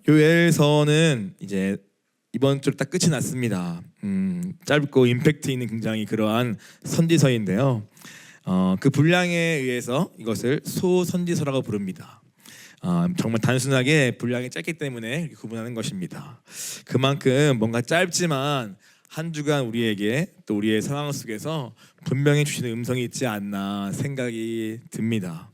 요엘서는 이제 이번 주로 딱 끝이 났습니다. 짧고 임팩트 있는 굉장히 그러한 선지서인데요. 그 분량에 의해서 이것을 소선지서라고 부릅니다. 정말 단순하게 분량이 짧기 때문에 이렇게 구분하는 것입니다. 그만큼 뭔가 짧지만 한 주간 우리에게 또 우리의 상황 속에서 분명히 주시는 음성이 있지 않나 생각이 듭니다.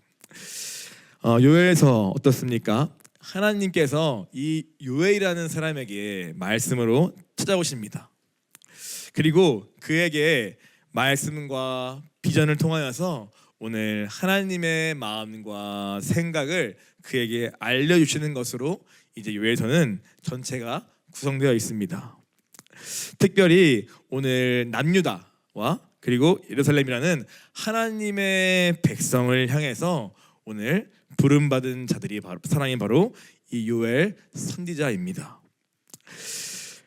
요엘서 어떻습니까? 하나님께서 이 요엘이라는 사람에게 말씀으로 찾아오십니다. 그리고 그에게 말씀과 비전을 통하여서 오늘 하나님의 마음과 생각을 그에게 알려주시는 것으로 이제 요엘서는 전체가 구성되어 있습니다. 특별히 오늘 남유다와 그리고 예루살렘이라는 하나님의 백성을 향해서 오늘 부름받은 자들이 사람이 바로 이 요엘 선지자입니다.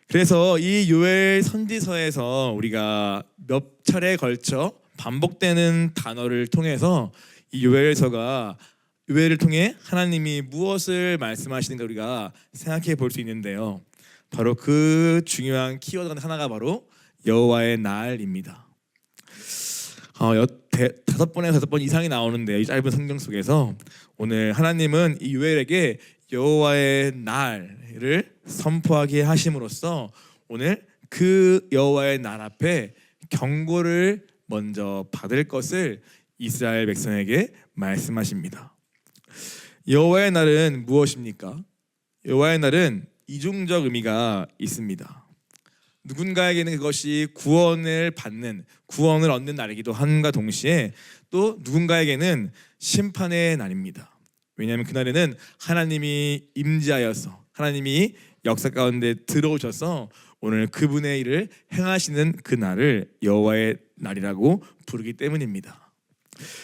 그래서 이 요엘 선지서에서 우리가 몇 차례에 걸쳐 반복되는 단어를 통해서 이 요엘을 통해 하나님이 무엇을 말씀하시는가 우리가 생각해 볼 수 있는데요. 바로 그 중요한 키워드 하나가 바로 여호와의 날입니다. 다섯 번 이상이 나오는데 이 짧은 성경 속에서 오늘 하나님은 이 요엘에게 여호와의 날을 선포하게 하심으로써 오늘 그 여호와의 날 앞에 경고를 먼저 받을 것을 이스라엘 백성에게 말씀하십니다. 여호와의 날은 무엇입니까? 여호와의 날은 이중적 의미가 있습니다. 누군가에게는 그것이 구원을 얻는 날이기도 함과 동시에 또 누군가에게는 심판의 날입니다. 왜냐하면 그날에는 하나님이 임재하여서 하나님이 역사 가운데 들어오셔서 오늘 그분의 일을 행하시는 그 날을 여호와의 날이라고 부르기 때문입니다.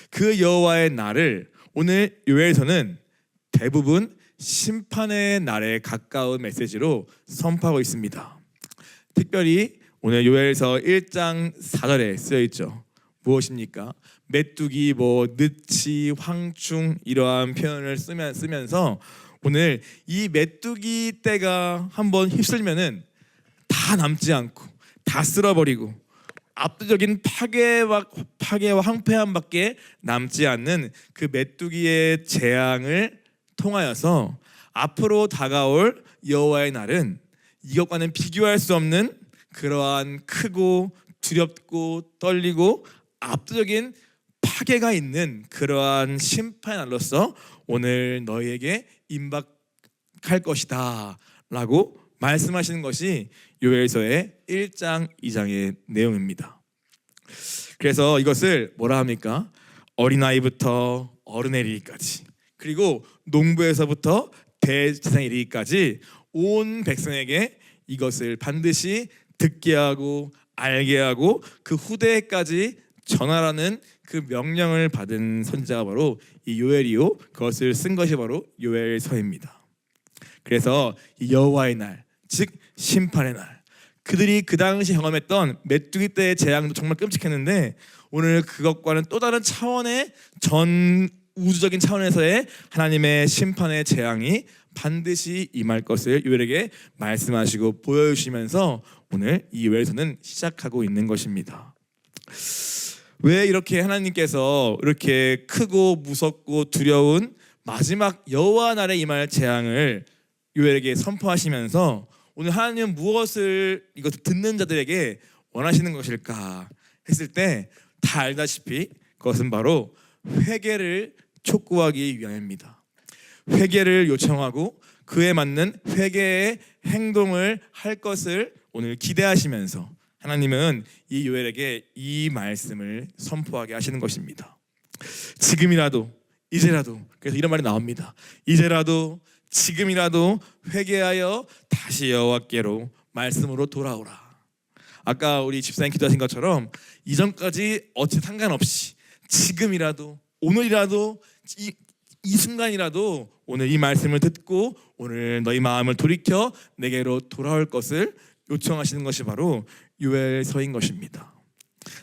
그 여호와의 날을 오늘 요엘서는 대부분 심판의 날에 가까운 메시지로 선포하고 있습니다. 특별히 오늘 요엘서 1장 4절에 쓰여 있죠. 무엇입니까? 메뚜기, 느치, 황충 이러한 표현을 쓰면서 오늘 이 메뚜기 떼가 한번 휩쓸면은 다 남지 않고 다 쓸어버리고 압도적인 파괴와 황폐함밖에 남지 않는 그 메뚜기의 재앙을 통하여서 앞으로 다가올 여호와의 날은 이것과는 비교할 수 없는 그러한 크고 두렵고 떨리고 압도적인 파괴가 있는 그러한 심판의 날로서 오늘 너희에게 임박할 것이다 라고 말씀하시는 것이 요엘서의 1장 2장의 내용입니다. 그래서 이것을 뭐라 합니까? 어린아이부터 어른에 이르기까지 그리고 농부에서부터 대제사장에 이르기까지 온 백성에게 이것을 반드시 듣게 하고 알게 하고 그 후대까지 전하라는 그 명령을 받은 선지자가 바로 이 요엘이요 그것을 쓴 것이 바로 요엘서입니다. 그래서 이 여호와의 날, 즉 심판의 날, 그들이 그 당시 경험했던 메뚜기 떼의 재앙도 정말 끔찍했는데 오늘 그것과는 또 다른 차원의 전 우주적인 차원에서의 하나님의 심판의 재앙이 반드시 임할 것을 요엘에게 말씀하시고 보여주시면서 오늘 이 요엘서는 시작하고 있는 것입니다. 왜 이렇게 하나님께서 이렇게 크고 무섭고 두려운 마지막 여호와 날에 임할 재앙을 요엘에게 선포하시면서 오늘 하나님은 무엇을 이것을 듣는 자들에게 원하시는 것일까 했을 때 다 알다시피 그것은 바로 회개를 촉구하기 위함입니다. 회개를 요청하고 그에 맞는 회개의 행동을 할 것을 오늘 기대하시면서 하나님은 이 요엘에게 이 말씀을 선포하게 하시는 것입니다. 지금이라도 이제라도 그래서 이런 말이 나옵니다. 이제라도 지금이라도 회개하여 다시 여호와께로 말씀으로 돌아오라. 아까 우리 집사님 기도하신 것처럼 이전까지 어찌 상관없이 지금이라도 오늘이라도 이 순간이라도 오늘 이 말씀을 듣고 오늘 너희 마음을 돌이켜 내게로 돌아올 것을 요청하시는 것이 바로 요엘서인 것입니다.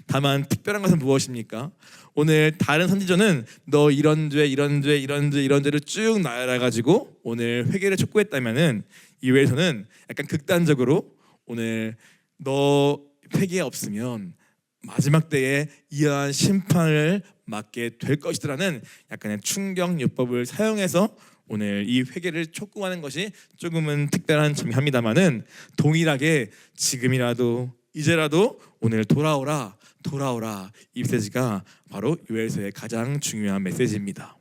다만 특별한 것은 무엇입니까? 오늘 다른 선지자는 너 이런 죄 이런 죄를 쭉 나열해가지고 오늘 회개를 촉구했다면은 이 외에서는 약간 극단적으로 오늘 너 회개 없으면 마지막 때에 이러한 심판을 맞게 될 것이라는 약간의 충격요법을 사용해서 오늘 이 회개를 촉구하는 것이 조금은 특별한 점이 합니다만은 동일하게 지금이라도 이제라도 오늘 돌아오라 이 메시지가 바로 요엘서의 가장 중요한 메시지입니다.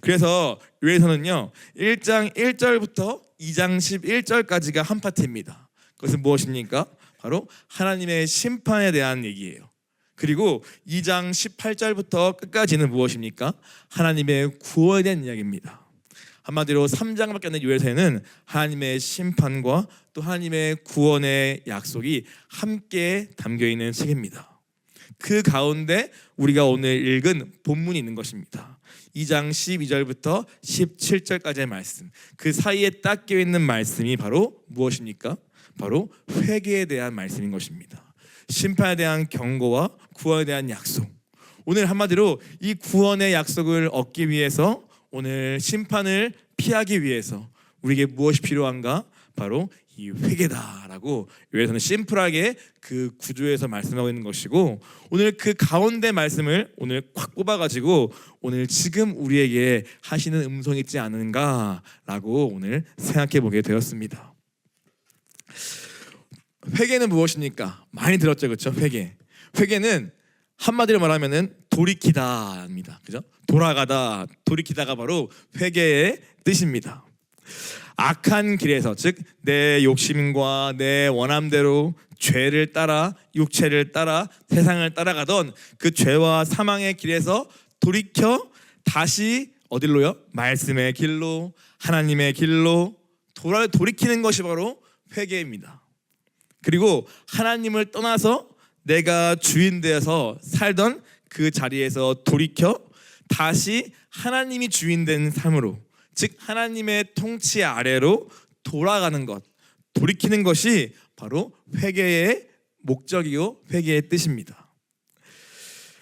그래서 요엘서는요 1장 1절부터 2장 11절까지가 한 파트입니다. 그것은 무엇입니까? 바로 하나님의 심판에 대한 얘기예요. 그리고 2장 18절부터 끝까지는 무엇입니까? 하나님의 구원에 대한 이야기입니다. 한마디로 3장밖에 안 되는 요엘서에는 하나님의 심판과 또 하나님의 구원의 약속이 함께 담겨있는 책입니다. 그 가운데 우리가 오늘 읽은 본문이 있는 것입니다. 2장 12절부터 17절까지의 말씀, 그 사이에 딱 껴있는 말씀이 바로 무엇입니까? 바로 회개에 대한 말씀인 것입니다. 심판에 대한 경고와 구원에 대한 약속. 오늘 한마디로 이 구원의 약속을 얻기 위해서 오늘 심판을 피하기 위해서 우리에게 무엇이 필요한가? 바로 이 회개다라고 요엘서는 심플하게 그 구조에서 말씀하고 있는 것이고 오늘 그 가운데 말씀을 오늘 꽉 뽑아가지고 오늘 지금 우리에게 하시는 음성이 있지 않은가라고 오늘 생각해 보게 되었습니다. 회개는 무엇입니까? 많이 들었죠, 그렇죠? 회개는 한마디로 말하면은 돌이키다입니다. 그죠? 돌아가다, 돌이키다가 바로 회개의 뜻입니다. 악한 길에서, 즉 내 욕심과 내 원함대로 죄를 따라 육체를 따라 세상을 따라가던 그 죄와 사망의 길에서 돌이켜 다시 어디로요? 말씀의 길로, 하나님의 길로 돌이키는 것이 바로 회개입니다. 그리고 하나님을 떠나서 내가 주인 되어서 살던 그 자리에서 돌이켜 다시 하나님이 주인 된 삶으로, 즉 하나님의 통치 아래로 돌아가는 것, 돌이키는 것이 바로 회개의 목적이요 회개의 뜻입니다.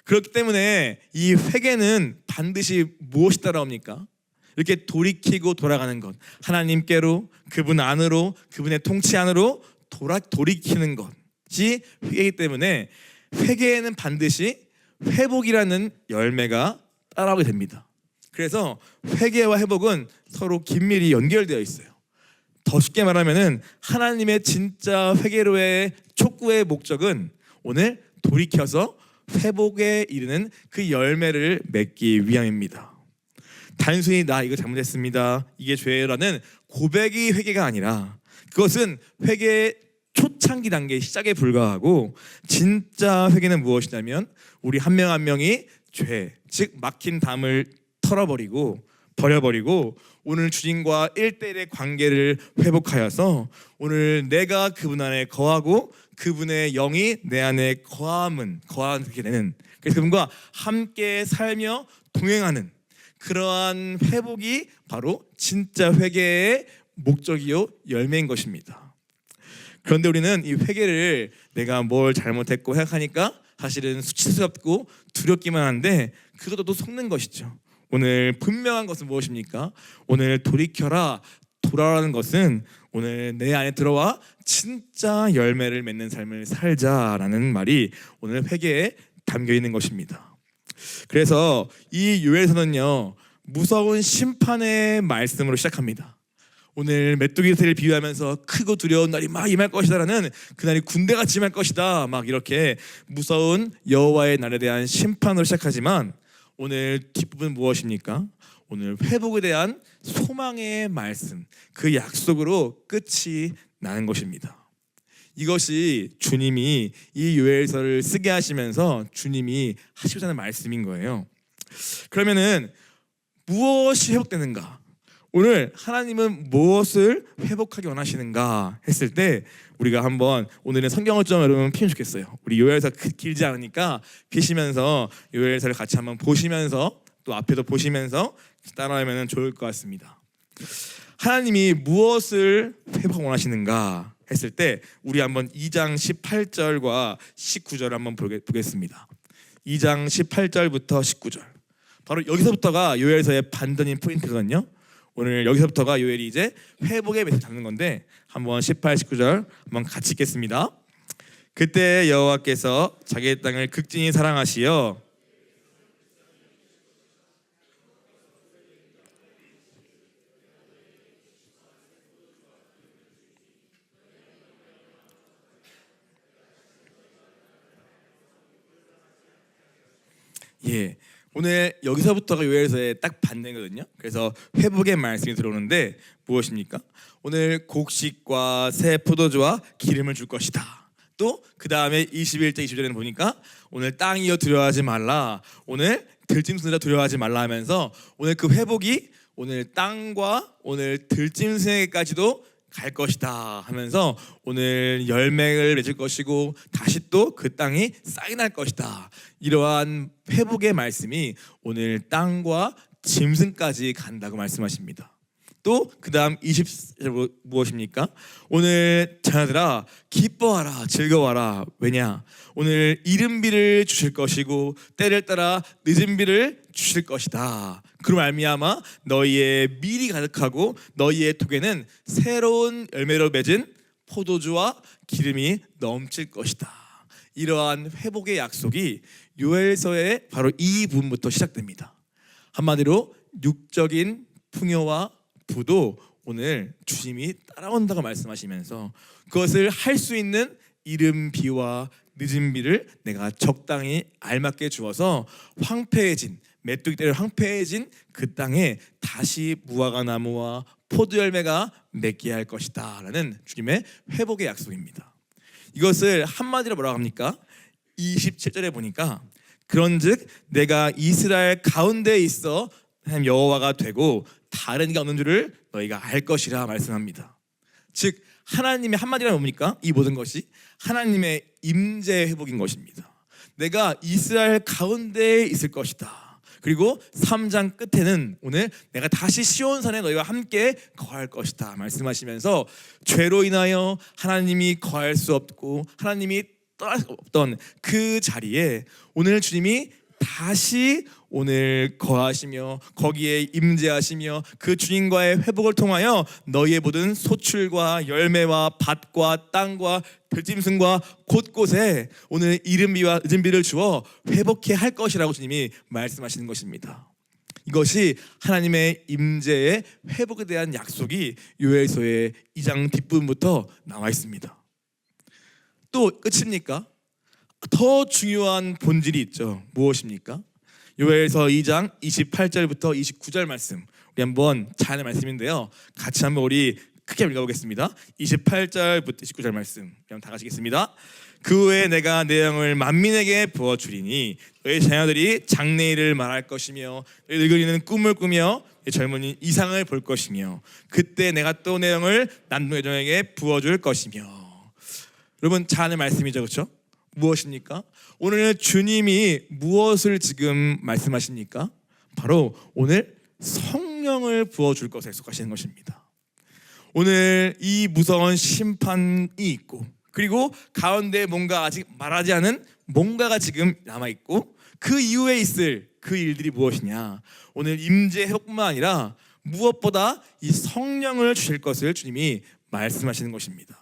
그렇기 때문에 이 회개는 반드시 무엇이 따라옵니까? 이렇게 돌이키고 돌아가는 것, 하나님께로, 그분 안으로, 그분의 통치 안으로 돌이키는 것이 회개이기 때문에 회개에는 반드시 회복이라는 열매가 따라오게 됩니다. 그래서 회개와 회복은 서로 긴밀히 연결되어 있어요. 더 쉽게 말하면은 하나님의 진짜 회개로의 촉구의 목적은 오늘 돌이켜서 회복에 이르는 그 열매를 맺기 위함입니다. 단순히 나 이거 잘못했습니다, 이게 죄라는 고백이 회개가 아니라 그것은 회개의 초창기 단계 시작에 불과하고 진짜 회개는 무엇이냐면 우리 한 명 한 명이 죄, 즉 막힌 담을 버려버리고 오늘 주님과 1대1의 관계를 회복하여서 오늘 내가 그분 안에 거하고 그분의 영이 내 안에 거하게 되는, 그래서 그분과 함께 살며 동행하는 그러한 회복이 바로 진짜 회개의 목적이요 열매인 것입니다. 그런데 우리는 이 회개를 내가 뭘 잘못했고 생각하니까 사실은 수치스럽고 두렵기만 한데 그것도 또 속는 것이죠. 오늘 분명한 것은 무엇입니까? 오늘 돌이켜라, 돌아라는 것은 오늘 내 안에 들어와 진짜 열매를 맺는 삶을 살자라는 말이 오늘 회개에 담겨 있는 것입니다. 그래서 이 요엘서는요 무서운 심판의 말씀으로 시작합니다. 오늘 메뚜기 새를 비유하면서 크고 두려운 날이 막 임할 것이다라는 그날이 군대같이 임할 것이다, 막 이렇게 무서운 여호와의 날에 대한 심판으로 시작하지만 오늘 뒷부분 무엇입니까? 오늘 회복에 대한 소망의 말씀, 그 약속으로 끝이 나는 것입니다. 이것이 주님이 이 요엘서를 쓰게 하시면서 주님이 하시고자 하는 말씀인 거예요. 그러면은 무엇이 회복되는가? 오늘 하나님은 무엇을 회복하기 원하시는가 했을 때 우리가 한번 오늘은 성경을 좀 여러분 피면 좋겠어요. 우리 요엘서 길지 않으니까 피시면서 요엘서를 같이 한번 보시면서 또 앞에도 보시면서 따라하면 좋을 것 같습니다. 하나님이 무엇을 회복 원하시는가 했을 때 우리 한번 2장 18절과 19절 한번 보겠습니다. 2장 18절부터 19절. 바로 여기서부터가 요엘서의 반전인 포인트거든요. 오늘 여기서부터가 요엘이 이제 회복의 메시지 잡는 건데 한번 18, 19절 한번 같이 읽겠습니다. 그때 여호와께서 자기의 땅을 극진히 사랑하시어 오늘 여기서부터가 요엘서의 딱 반대거든요. 그래서 회복의 말씀이 들어오는데 무엇입니까? 오늘 곡식과 새 포도주와 기름을 줄 것이다. 또 그 다음에 21절 22절에는 보니까 오늘 땅이여 두려워하지 말라, 오늘 들짐승이라 두려워하지 말라 하면서 오늘 그 회복이 오늘 땅과 오늘 들짐승에게까지도 갈 것이다 하면서 오늘 열매를 맺을 것이고 다시 또 그 땅이 싹이 날 것이다. 이러한 회복의 말씀이 오늘 땅과 짐승까지 간다고 말씀하십니다. 또 그 다음 20절 무엇입니까? 오늘 자녀들아 기뻐하라 즐거워하라. 왜냐? 오늘 이른 비를 주실 것이고 때를 따라 늦은 비를 주실 것이다. 그로 말미암아 너희의 밀이 가득하고 너희의 톡에는 새로운 열매로 맺은 포도주와 기름이 넘칠 것이다. 이러한 회복의 약속이 요엘서의 바로 이 부분부터 시작됩니다. 한마디로 육적인 풍요와 부도 오늘 주님이 따라온다고 말씀하시면서 그것을 할 수 있는 이른 비와 늦은 비를 내가 적당히 알맞게 주어서 황폐해진 메뚜기 떼를 황폐해진 그 땅에 다시 무화과 나무와 포도 열매가 맺게 할 것이다 라는 주님의 회복의 약속입니다. 이것을 한마디로 뭐라고 합니까? 27절에 보니까 그런즉 내가 이스라엘 가운데에 있어 하나님 여호와가 되고 다른 이가 없는 줄을 너희가 알 것이라 말씀합니다. 즉 하나님의 한마디로 뭡니까? 이 모든 것이 하나님의 임재 회복인 것입니다. 내가 이스라엘 가운데에 있을 것이다. 그리고 3장 끝에는 오늘 내가 다시 시온산에 너희와 함께 거할 것이다 말씀하시면서 죄로 인하여 하나님이 거할 수 없고 하나님이 떠날 수 없던 그 자리에 오늘 주님이 다시 오늘 거하시며 거기에 임재하시며 그 주님과의 회복을 통하여 너희의 모든 소출과 열매와 밭과 땅과 들짐승과 곳곳에 오늘 이른 비와 늦은 비를 주어 회복해 할 것이라고 주님이 말씀하시는 것입니다. 이것이 하나님의 임재의 회복에 대한 약속이 요엘서의 2장 뒷부분부터 나와 있습니다. 또 끝입니까? 더 중요한 본질이 있죠. 무엇입니까? 요엘서 2장 28절부터 29절 말씀 우리 한번 잘 아는 말씀인데요. 같이 한번 우리 크게 읽어보겠습니다. 28절부터 29절 말씀 그럼 다 같이 읽겠습니다. 그 후에 내가 내 영을 만민에게 부어주리니 너희 자녀들이 장래일을 말할 것이며 너희 늙은이는 꿈을 꾸며 젊은이 이상을 볼 것이며 그때 내가 또 내 영을 남녀 여종에게 부어줄 것이며. 여러분 잘 아는 말씀이죠, 그렇죠? 무엇입니까? 오늘 주님이 무엇을 지금 말씀하십니까? 바로 오늘 성령을 부어줄 것을 약속하시는 것입니다. 오늘 이 무서운 심판이 있고 그리고 가운데 뭔가 아직 말하지 않은 뭔가가 지금 남아있고 그 이후에 있을 그 일들이 무엇이냐? 오늘 임재 회복뿐만 아니라 무엇보다 이 성령을 주실 것을 주님이 말씀하시는 것입니다.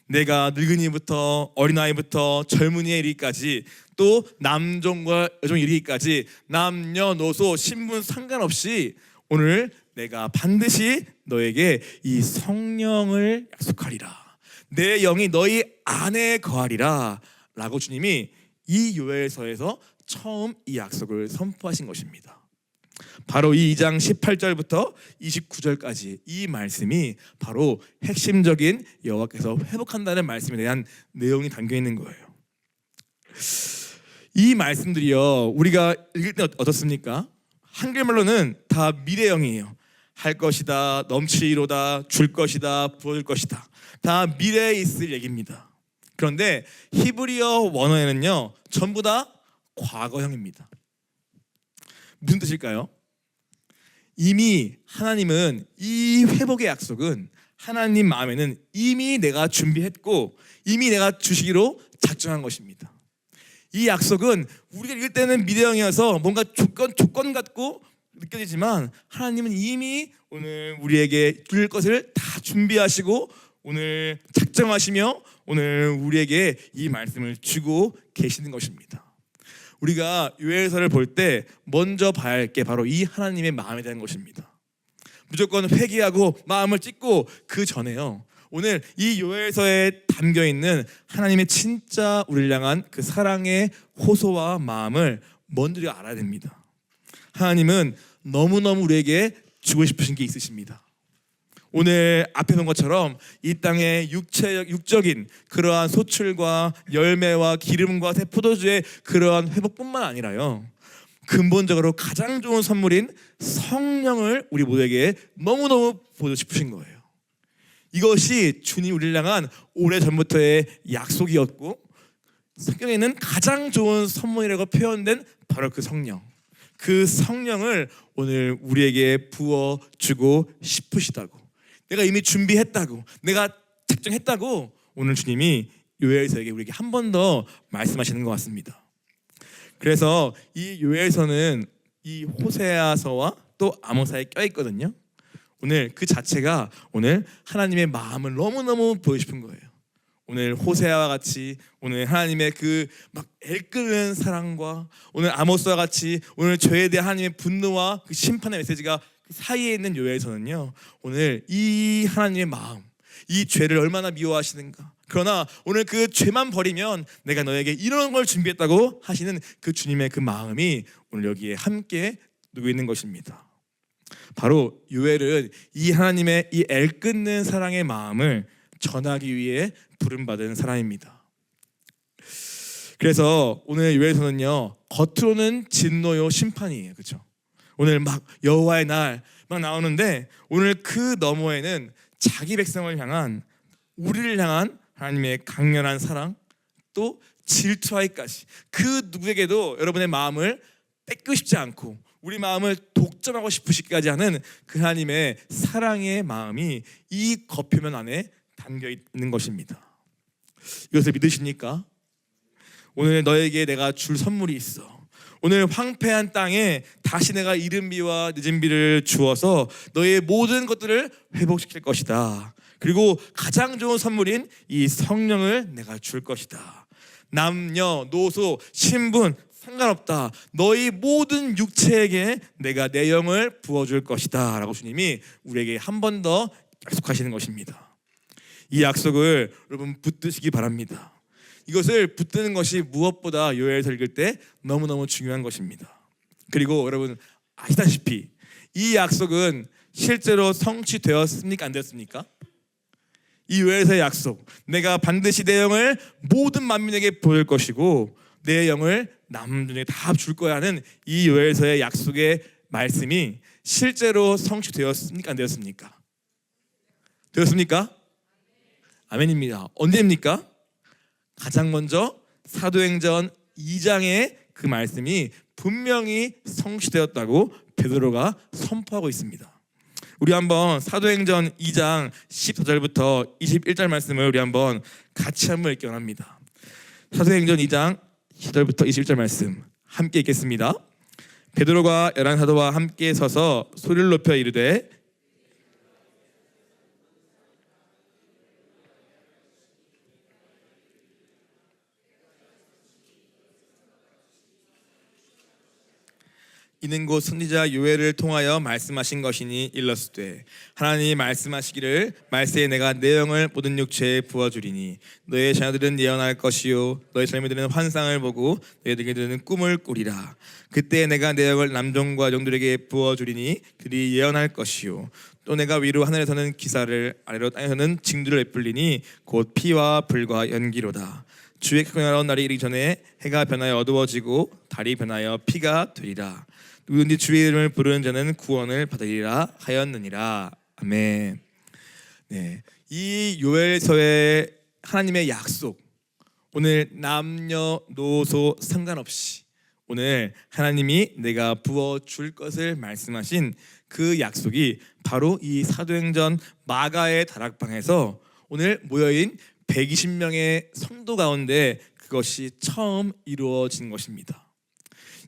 내가 늙은이부터 어린아이부터 젊은이에 이르기까지 또 남종과 여종에 이르기까지 남녀노소 신분 상관없이 오늘 내가 반드시 너에게 이 성령을 약속하리라. 내 영이 너희 안에 거하리라 라고 주님이 이 요엘서에서 처음 이 약속을 선포하신 것입니다. 바로 이 2장 18절부터 29절까지 이 말씀이 바로 핵심적인 여호와께서 회복한다는 말씀에 대한 내용이 담겨 있는 거예요. 이 말씀들이요 우리가 읽을 때 어떻습니까? 한글말로는 다 미래형이에요. 할 것이다, 넘치리로다, 줄 것이다, 부어줄 것이다. 다 미래에 있을 얘기입니다. 그런데 히브리어 원어에는요 전부 다 과거형입니다. 무슨 뜻일까요? 이미 하나님은 이 회복의 약속은 하나님 마음에는 이미 내가 준비했고 이미 내가 주시기로 작정한 것입니다. 이 약속은 우리가 읽을 때는 미래형이어서 뭔가 조건 같고 느껴지지만 하나님은 이미 오늘 우리에게 줄 것을 다 준비하시고 오늘 작정하시며 오늘 우리에게 이 말씀을 주고 계시는 것입니다. 우리가 요엘서를 볼 때 먼저 봐야 할 게 바로 이 하나님의 마음에 대한 것입니다. 무조건 회개하고 마음을 찢고 그 전에요, 오늘 이 요엘서에 담겨있는 하나님의 진짜 우리를 향한 그 사랑의 호소와 마음을 먼저 우리가 알아야 됩니다. 하나님은 너무너무 우리에게 주고 싶으신 게 있으십니다. 오늘 앞에 본 것처럼 이 땅의 육적인 그러한 소출과 열매와 기름과 새 포도주의 그러한 회복뿐만 아니라요, 근본적으로 가장 좋은 선물인 성령을 우리 모두에게 너무너무 보고 싶으신 거예요. 이것이 주님 우리를 향한 오래전부터의 약속이었고 성경에는 가장 좋은 선물이라고 표현된 바로 그 성령, 그 성령을 오늘 우리에게 부어주고 싶으시다고, 내가 이미 준비했다고, 내가 작정했다고 오늘 주님이 요엘서에게 우리에게 한 번 더 말씀하시는 것 같습니다. 그래서 이 요엘서는 이 호세아서와 또 아모스에 껴있거든요. 오늘 그 자체가 오늘 하나님의 마음을 너무너무 보고 싶은 거예요. 오늘 호세아와 같이 오늘 하나님의 그 막 애끓는 사랑과 오늘 아모스와 같이 오늘 죄에 대한 하나님의 분노와 그 심판의 메시지가 그 사이에 있는 요엘서는요, 오늘 이 하나님의 마음, 이 죄를 얼마나 미워하시는가, 그러나 오늘 그 죄만 버리면 내가 너에게 이런 걸 준비했다고 하시는 그 주님의 그 마음이 오늘 여기에 함께 누고 있는 것입니다. 바로 요엘은 이 하나님의 이 애끓는 사랑의 마음을 전하기 위해 부름받은 사람입니다. 그래서 오늘 요엘서는요, 겉으로는 진노요 심판이에요, 그렇죠? 오늘 막 여호와의 날 막 나오는데 오늘 그 너머에는 자기 백성을 향한, 우리를 향한 하나님의 강렬한 사랑, 또 질투하기까지 그 누구에게도 여러분의 마음을 뺏고 싶지 않고 우리 마음을 독점하고 싶으시기까지 하는 그 하나님의 사랑의 마음이 이 겉표면 안에 담겨 있는 것입니다. 이것을 믿으십니까? 오늘 너에게 내가 줄 선물이 있어. 오늘 황폐한 땅에 다시 내가 이른 비와 늦은 비를 주어서 너의 모든 것들을 회복시킬 것이다. 그리고 가장 좋은 선물인 이 성령을 내가 줄 것이다. 남녀, 노소, 신분 상관없다. 너희 모든 육체에게 내가 내 영을 부어줄 것이다 라고 주님이 우리에게 한 번 더 약속하시는 것입니다. 이 약속을 여러분 붙드시기 바랍니다. 이것을 붙드는 것이 무엇보다 요엘서 읽을 때 너무너무 중요한 것입니다. 그리고 여러분 아시다시피 이 약속은 실제로 성취되었습니까? 안 되었습니까? 이 요엘서의 약속, 내가 반드시 내 영을 모든 만민에게 보일 것이고 내 영을 남들에게 다 줄 거야 하는 이 요엘서의 약속의 말씀이 실제로 성취되었습니까? 안 되었습니까? 되었습니까? 아멘입니다. 언제입니까? 가장 먼저 사도행전 2장의 그 말씀이 분명히 성취되었다고 베드로가 선포하고 있습니다. 우리 한번 사도행전 2장 14절부터 21절 말씀을 우리 한번 같이 한번 읽기 원합니다. 사도행전 2장 10절부터 21절 말씀 함께 읽겠습니다. 베드로가 열한 사도와 함께 서서 소리를 높여 이르되 이는 곧 선지자 요엘을 통하여 말씀하신 것이니 일렀으되 하나님이 말씀하시기를 말세에 내가 내 영을 모든 육체에 부어주리니 너의 자녀들은 예언할 것이요 너의 젊은이들은 환상을 보고 너희 들은 꿈을 꾸리라. 그때 내가 내 영을 남종과 여종들에게 부어주리니 그들이 예언할 것이요 또 내가 위로 하늘에서는 기사를 아래로 땅에서는 징조를 베풀리니 곧 피와 불과 연기로다. 주의 크고 날아온 날이 이르기 전에 해가 변하여 어두워지고 달이 변하여 피가 되리라. 누구든지 주의 이름을 부르는 자는 구원을 받으리라 하였느니라. 아멘. 네, 이 요엘서의 하나님의 약속, 오늘 남녀노소 상관없이 오늘 하나님이 내가 부어줄 것을 말씀하신 그 약속이 바로 이 사도행전 마가의 다락방에서 오늘 모여인 120명의 성도 가운데 그것이 처음 이루어진 것입니다.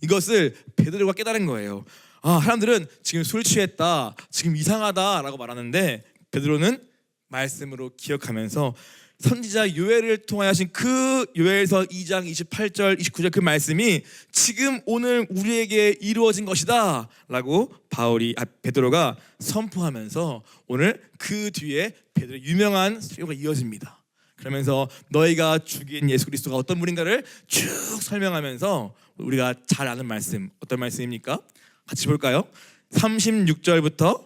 이것을 베드로가 깨달은 거예요. 사람들은 지금 술 취했다, 지금 이상하다라고 말하는데 베드로는 말씀으로 기억하면서 선지자 요엘을 통하여 하신 그 요엘서 2장 28절 29절 그 말씀이 지금 오늘 우리에게 이루어진 것이다 라고 베드로가 선포하면서 오늘 그 뒤에 베드로의 유명한 설교가 이어집니다. 그러면서 너희가 죽인 예수 그리스도가 어떤 분인가를 쭉 설명하면서 우리가 잘 아는 말씀, 어떤 말씀입니까? 같이 볼까요? 36절부터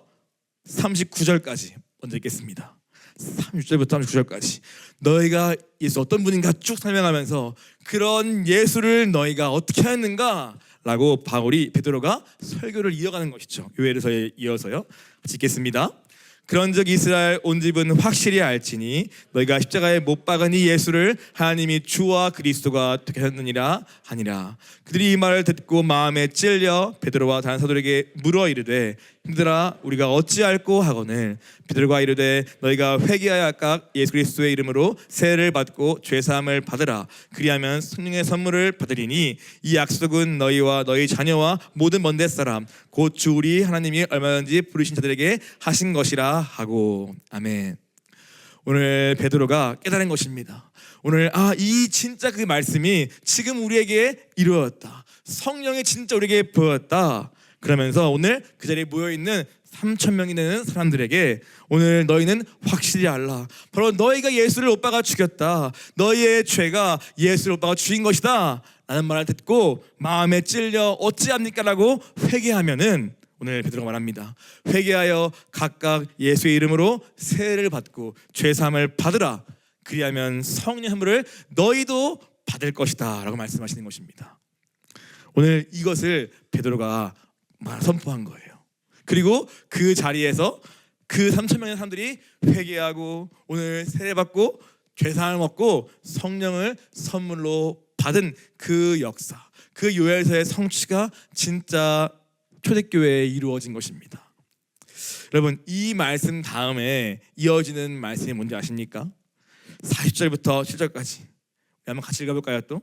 39절까지 먼저 읽겠습니다. 36절부터 39절까지 너희가 예수 어떤 분인가 쭉 설명하면서 그런 예수를 너희가 어떻게 하였는가 라고 베드로가 설교를 이어가는 것이죠. 요엘서에 이어서요. 같이 읽겠습니다. 그런즉 이스라엘 온 집은 확실히 알지니 너희가 십자가에 못 박은 이 예수를 하나님이 주와 그리스도가 되게 하였느니라 하니라. 그들이 이 말을 듣고 마음에 찔려 베드로와 다른 사도들에게 물어 이르되 형들아 우리가 어찌할꼬 하거늘 베드로가 이르되 너희가 회개하여 각각 예수 그리스도의 이름으로 세례를 받고 죄사함을 받으라. 그리하면 성령의 선물을 받으리니 이 약속은 너희와 너희 자녀와 모든 먼데 사람 곧 주 우리 하나님이 얼마든지 부르신 자들에게 하신 것이라 하고. 아멘. 오늘 베드로가 깨달은 것입니다. 오늘 이 진짜 그 말씀이 지금 우리에게 이루어졌다. 성령이 진짜 우리에게 보였다. 그러면서 오늘 그 자리에 모여있는 3,000명이 되는 사람들에게 오늘 너희는 확실히 알라. 바로 너희가 예수를 못 박아 죽였다. 너희의 죄가 예수를 못 박아 죽인 것이다 라는 말을 듣고 마음에 찔려 어찌합니까? 라고 회개하면은 오늘 베드로가 말합니다. 회개하여 각각 예수의 이름으로 세례를 받고 죄사함을 받으라. 그리하면 성령의 선물을 너희도 받을 것이다 라고 말씀하시는 것입니다. 오늘 이것을 베드로가 선포한 거예요. 그리고 그 자리에서 그 3,000명의 사람들이 회개하고 오늘 세례받고 죄사함을 얻고 성령을 선물로 받은 그 역사, 그 요엘서의 성취가 진짜 초대교회에 이루어진 것입니다. 여러분, 이 말씀 다음에 이어지는 말씀이 뭔지 아십니까? 40절부터 7절까지 한번 같이 읽어볼까요? 또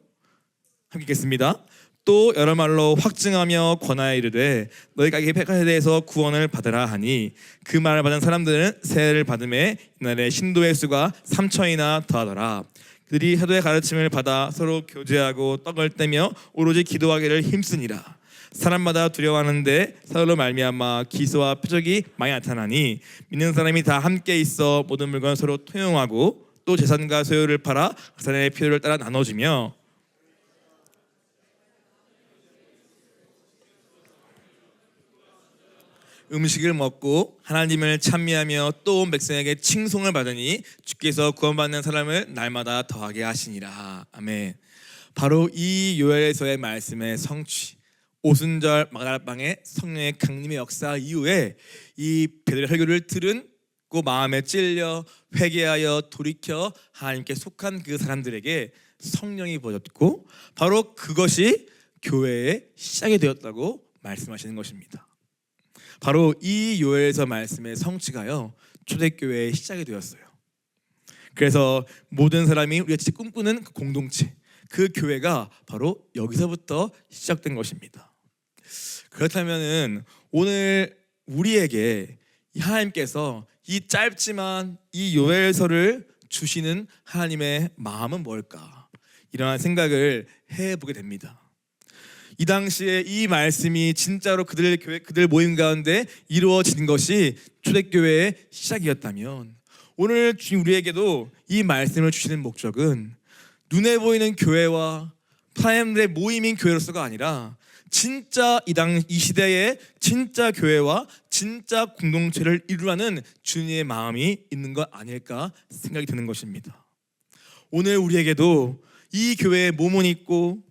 함께 읽겠습니다. 또 여러 말로 확증하며 권하여 이르되 너희가 이 백화에 대해서 구원을 받으라 하니 그 말을 받은 사람들은 세례를 받음에 이날에 신도의 수가 3,000이나 더하더라. 그들이 사도의 가르침을 받아 서로 교제하고 떡을 떼며 오로지 기도하기를 힘쓰니라. 사람마다 두려워하는데 사도로 말미암아 기소와 표적이 많이 나타나니 믿는 사람이 다 함께 있어 모든 물건을 서로 통용하고 또 재산과 소유를 팔아 그 사람의 필요를 따라 나눠주며 음식을 먹고 하나님을 찬미하며 또 온 백성에게 칭송을 받으니 주께서 구원받는 사람을 날마다 더하게 하시니라. 아멘. 바로 이 요엘서의 말씀의 성취, 오순절 마가다락방의 성령의 강림의 역사 이후에 이 베드로의 설교를 들은 마음에 찔려 회개하여 돌이켜 하나님께 속한 그 사람들에게 성령이 부어졌고 바로 그것이 교회의 시작이 되었다고 말씀하시는 것입니다. 바로 이 요엘서 말씀의 성취가요 초대교회의 시작이 되었어요. 그래서 모든 사람이 우리가 진짜 꿈꾸는 그 공동체, 그 교회가 바로 여기서부터 시작된 것입니다. 그렇다면은 오늘 우리에게 하나님께서 이 짧지만 이 요엘서를 주시는 하나님의 마음은 뭘까? 이러한 생각을 해보게 됩니다. 이 당시에 이 말씀이 진짜로 그들 모임 가운데 이루어진 것이 초대교회의 시작이었다면 오늘 주님 우리에게도 이 말씀을 주시는 목적은 눈에 보이는 교회와 사람들의 모임인 교회로서가 아니라 진짜 이 시대에 진짜 교회와 진짜 공동체를 이루라는 주님의 마음이 있는 것 아닐까 생각이 드는 것입니다. 오늘 우리에게도 이 교회에 몸은 있고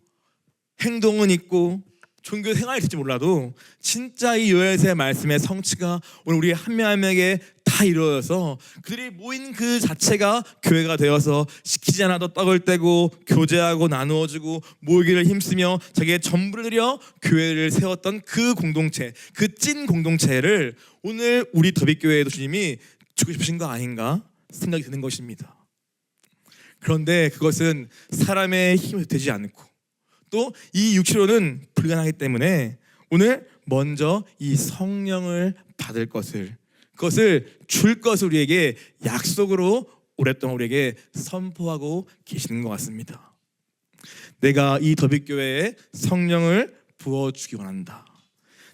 행동은 있고 종교 생활이 될지 몰라도 진짜 이 요엘서의 말씀의 성취가 오늘 우리 한 명 한 명에게 다 이루어져서 그들이 모인 그 자체가 교회가 되어서 시키지 않아도 떡을 떼고 교제하고 나누어주고 모이기를 힘쓰며 자기의 전부를 들여 교회를 세웠던 그 공동체, 그 찐 공동체를 오늘 우리 더비교회에도 주님이 주고 싶으신 거 아닌가 생각이 드는 것입니다. 그런데 그것은 사람의 힘이 되지 않고 또 이 육체로는 불가능하기 때문에 오늘 먼저 이 성령을 받을 것을, 그것을 줄 것을 우리에게 약속으로 오랫동안 우리에게 선포하고 계시는 것 같습니다. 내가 이 더비교회에 성령을 부어주기 원한다.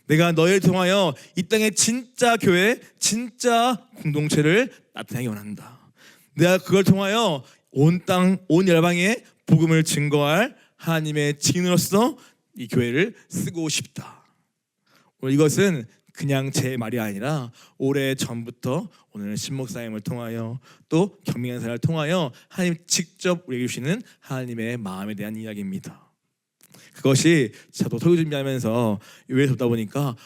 내가 너희를 통하여 이 땅의 진짜 교회, 진짜 공동체를 나타내기 원한다. 내가 그걸 통하여 온 땅, 온 열방에 복음을 증거할 하나님의 증인으로서 이 교회를 쓰고 싶다. 오늘 이것은 그냥 제 말이 아니라 오래 전부터 오늘 신목사님을 통하여 또 경민사를 통하여 하나님 직접 우리에게 주시는 하나님의 마음에 대한 이야기입니다. 그것이 저도 설교 준비하면서 요엘서 보다 보니까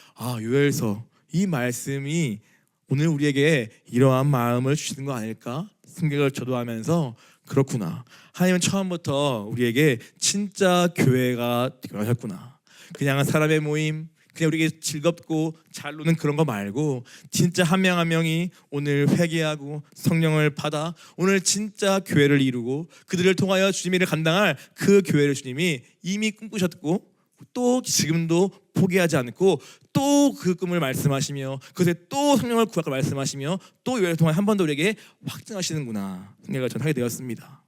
요엘서 이 말씀이 오늘 우리에게 이러한 마음을 주시는 거 아닐까 생각을 저도 하면서 그렇구나. 하나님은 처음부터 우리에게 진짜 교회가 되게 하셨구나. 그냥 사람의 모임, 그냥 우리에게 즐겁고 잘 노는 그런 거 말고 진짜 한 명 한 명이 오늘 회개하고 성령을 받아 오늘 진짜 교회를 이루고 그들을 통하여 주님의 일을 감당할 그 교회를 주님이 이미 꿈꾸셨고 또 지금도 포기하지 않고 또 그 꿈을 말씀하시며 그것에 또 성령을 구하고 말씀하시며 또 교회를 통하여 한 번 더 우리에게 확증하시는구나 생각을 전 하게 되었습니다.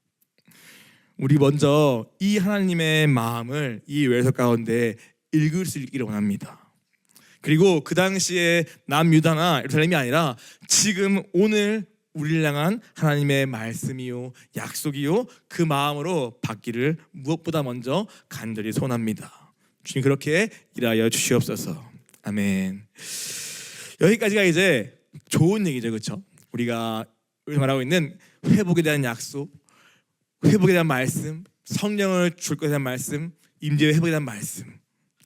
우리 먼저 이 하나님의 마음을 이 요엘서 가운데 읽을 수 있기를 원합니다. 그리고 그 당시에 남유다나 예루살렘이 아니라 지금 오늘 우리를 향한 하나님의 말씀이요 약속이요 그 마음으로 받기를 무엇보다 먼저 간절히 소원합니다. 주님 그렇게 일하여 주시옵소서. 아멘. 여기까지가 이제 좋은 얘기죠, 그렇죠? 우리가 말하고 있는 회복에 대한 약속, 회복에 대한 말씀, 성령을 줄 것에 대한 말씀, 임재의 회복에 대한 말씀.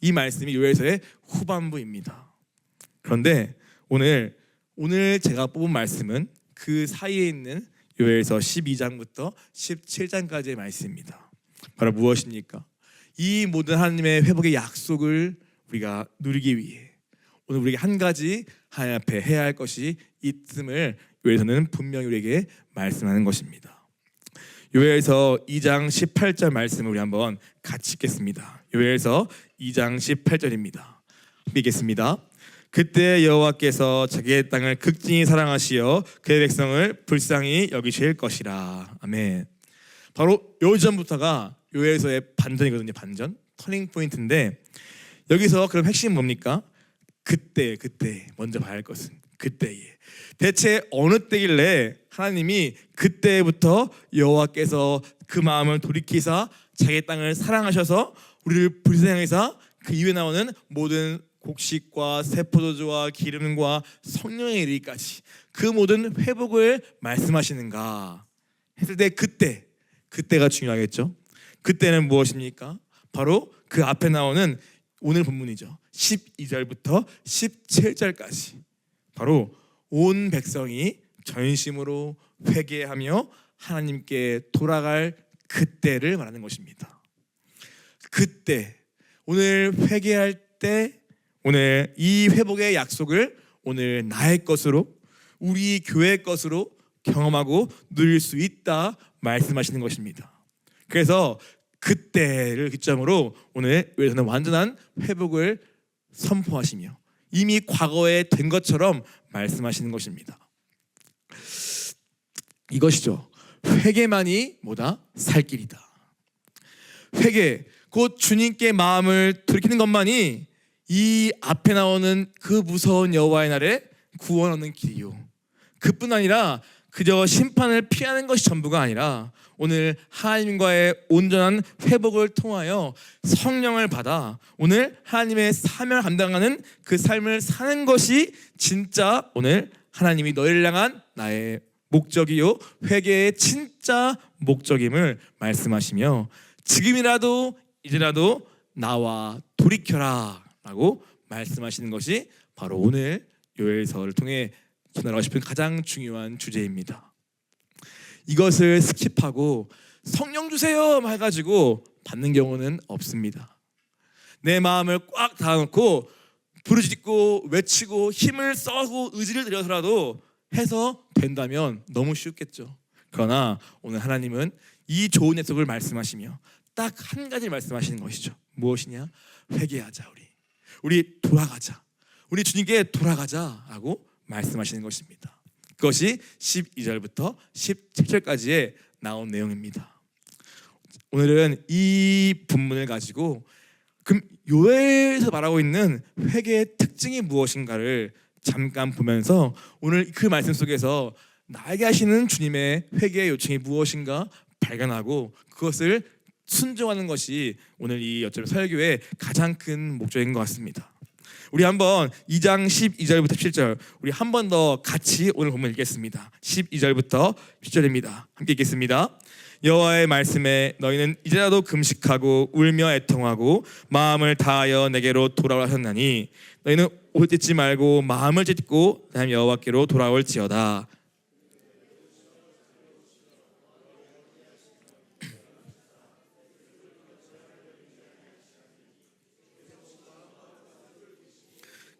이 말씀이 요엘서의 후반부입니다. 그런데 오늘 제가 뽑은 말씀은 그 사이에 있는 요엘서 12장부터 17장까지의 말씀입니다. 바로 무엇입니까? 이 모든 하나님의 회복의 약속을 우리가 누리기 위해 오늘 우리에게 한 가지 하나님 앞에 해야 할 것이 있음을 요엘서는 분명히 우리에게 말씀하는 것입니다. 요엘서 2장 18절 말씀을 우리 한번 같이 읽겠습니다. 요엘서 2장 18절입니다. 읽겠습니다. 그때 여호와께서 자기의 땅을 극진히 사랑하시어 그의 백성을 불쌍히 여기실 것이라. 아멘. 바로 요전부터가 요엘서의 반전이거든요. 반전, 터닝 포인트인데 여기서 그럼 핵심은 뭡니까? 그때 먼저 봐야 할 것은 그때에 대체 어느 때길래 하나님이 그때부터 여호와께서 그 마음을 돌이키사 자기 땅을 사랑하셔서 우리를 불쌍히사 그 이후에 나오는 모든 곡식과 세포도주와 기름과 성령의 이르기까지 그 모든 회복을 말씀하시는가 했을 때 그때가 중요하겠죠. 그때는 무엇입니까? 바로 그 앞에 나오는 오늘 본문이죠. 12절부터 17절까지 바로 온 백성이 전심으로 회개하며 하나님께 돌아갈 그때를 말하는 것입니다. 그때 오늘 회개할 때 오늘 이 회복의 약속을 오늘 나의 것으로 우리 교회의 것으로 경험하고 누릴 수 있다 말씀하시는 것입니다. 그래서 그때를 기점으로 오늘 요엘서는 완전한 회복을 선포하시며 이미 과거에 된 것처럼 말씀하시는 것입니다. 이것이죠. 회개만이 뭐다? 살 길이다. 회개, 곧 주님께 마음을 돌이키는 것만이 이 앞에 나오는 그 무서운 여호와의 날에 구원 얻는 길이요. 그뿐 아니라 그저 심판을 피하는 것이 전부가 아니라 오늘 하나님과의 온전한 회복을 통하여 성령을 받아 오늘 하나님의 사명을 감당하는 그 삶을 사는 것이 진짜 오늘 하나님이 너희를 향한 나의 목적이요 회개의 진짜 목적임을 말씀하시며 지금이라도 이제라도 나와 돌이켜라 라고 말씀하시는 것이 바로 오늘 요엘서를 통해 전하고 싶은 가장 중요한 주제입니다. 이것을 스킵하고 성령 주세요 해가지고 받는 경우는 없습니다. 내 마음을 꽉 닫아놓고 부르짖고 외치고 힘을 써고 의지를 들여서라도 해서 된다면 너무 쉽겠죠. 그러나 오늘 하나님은 이 좋은 약속을 말씀하시며 딱 한 가지 말씀하시는 것이죠. 무엇이냐? 회개하자. 우리 돌아가자. 우리 주님께 돌아가자라고 말씀하시는 것입니다. 그것이 12절부터 17절까지의 나온 내용입니다. 오늘은 이 본문을 가지고 요엘에서 말하고 있는 회개의 특징이 무엇인가를 잠깐 보면서 오늘 그 말씀 속에서 나에게 하시는 주님의 회개의 요청이 무엇인가 발견하고 그것을 순종하는 것이 오늘 이 여점 설교의 가장 큰 목적인 것 같습니다. 우리 한번 2장 12절부터 17절 우리 한 번 더 같이 오늘 본문 읽겠습니다. 12절부터 17절입니다. 함께 읽겠습니다. 여호와의 말씀에 너희는 이제라도 금식하고 울며 애통하고 마음을 다하여 내게로 돌아오라 하셨나니 너희는 옷을 찢지 말고 마음을 찢고 다음 여호와께로 돌아올지어다.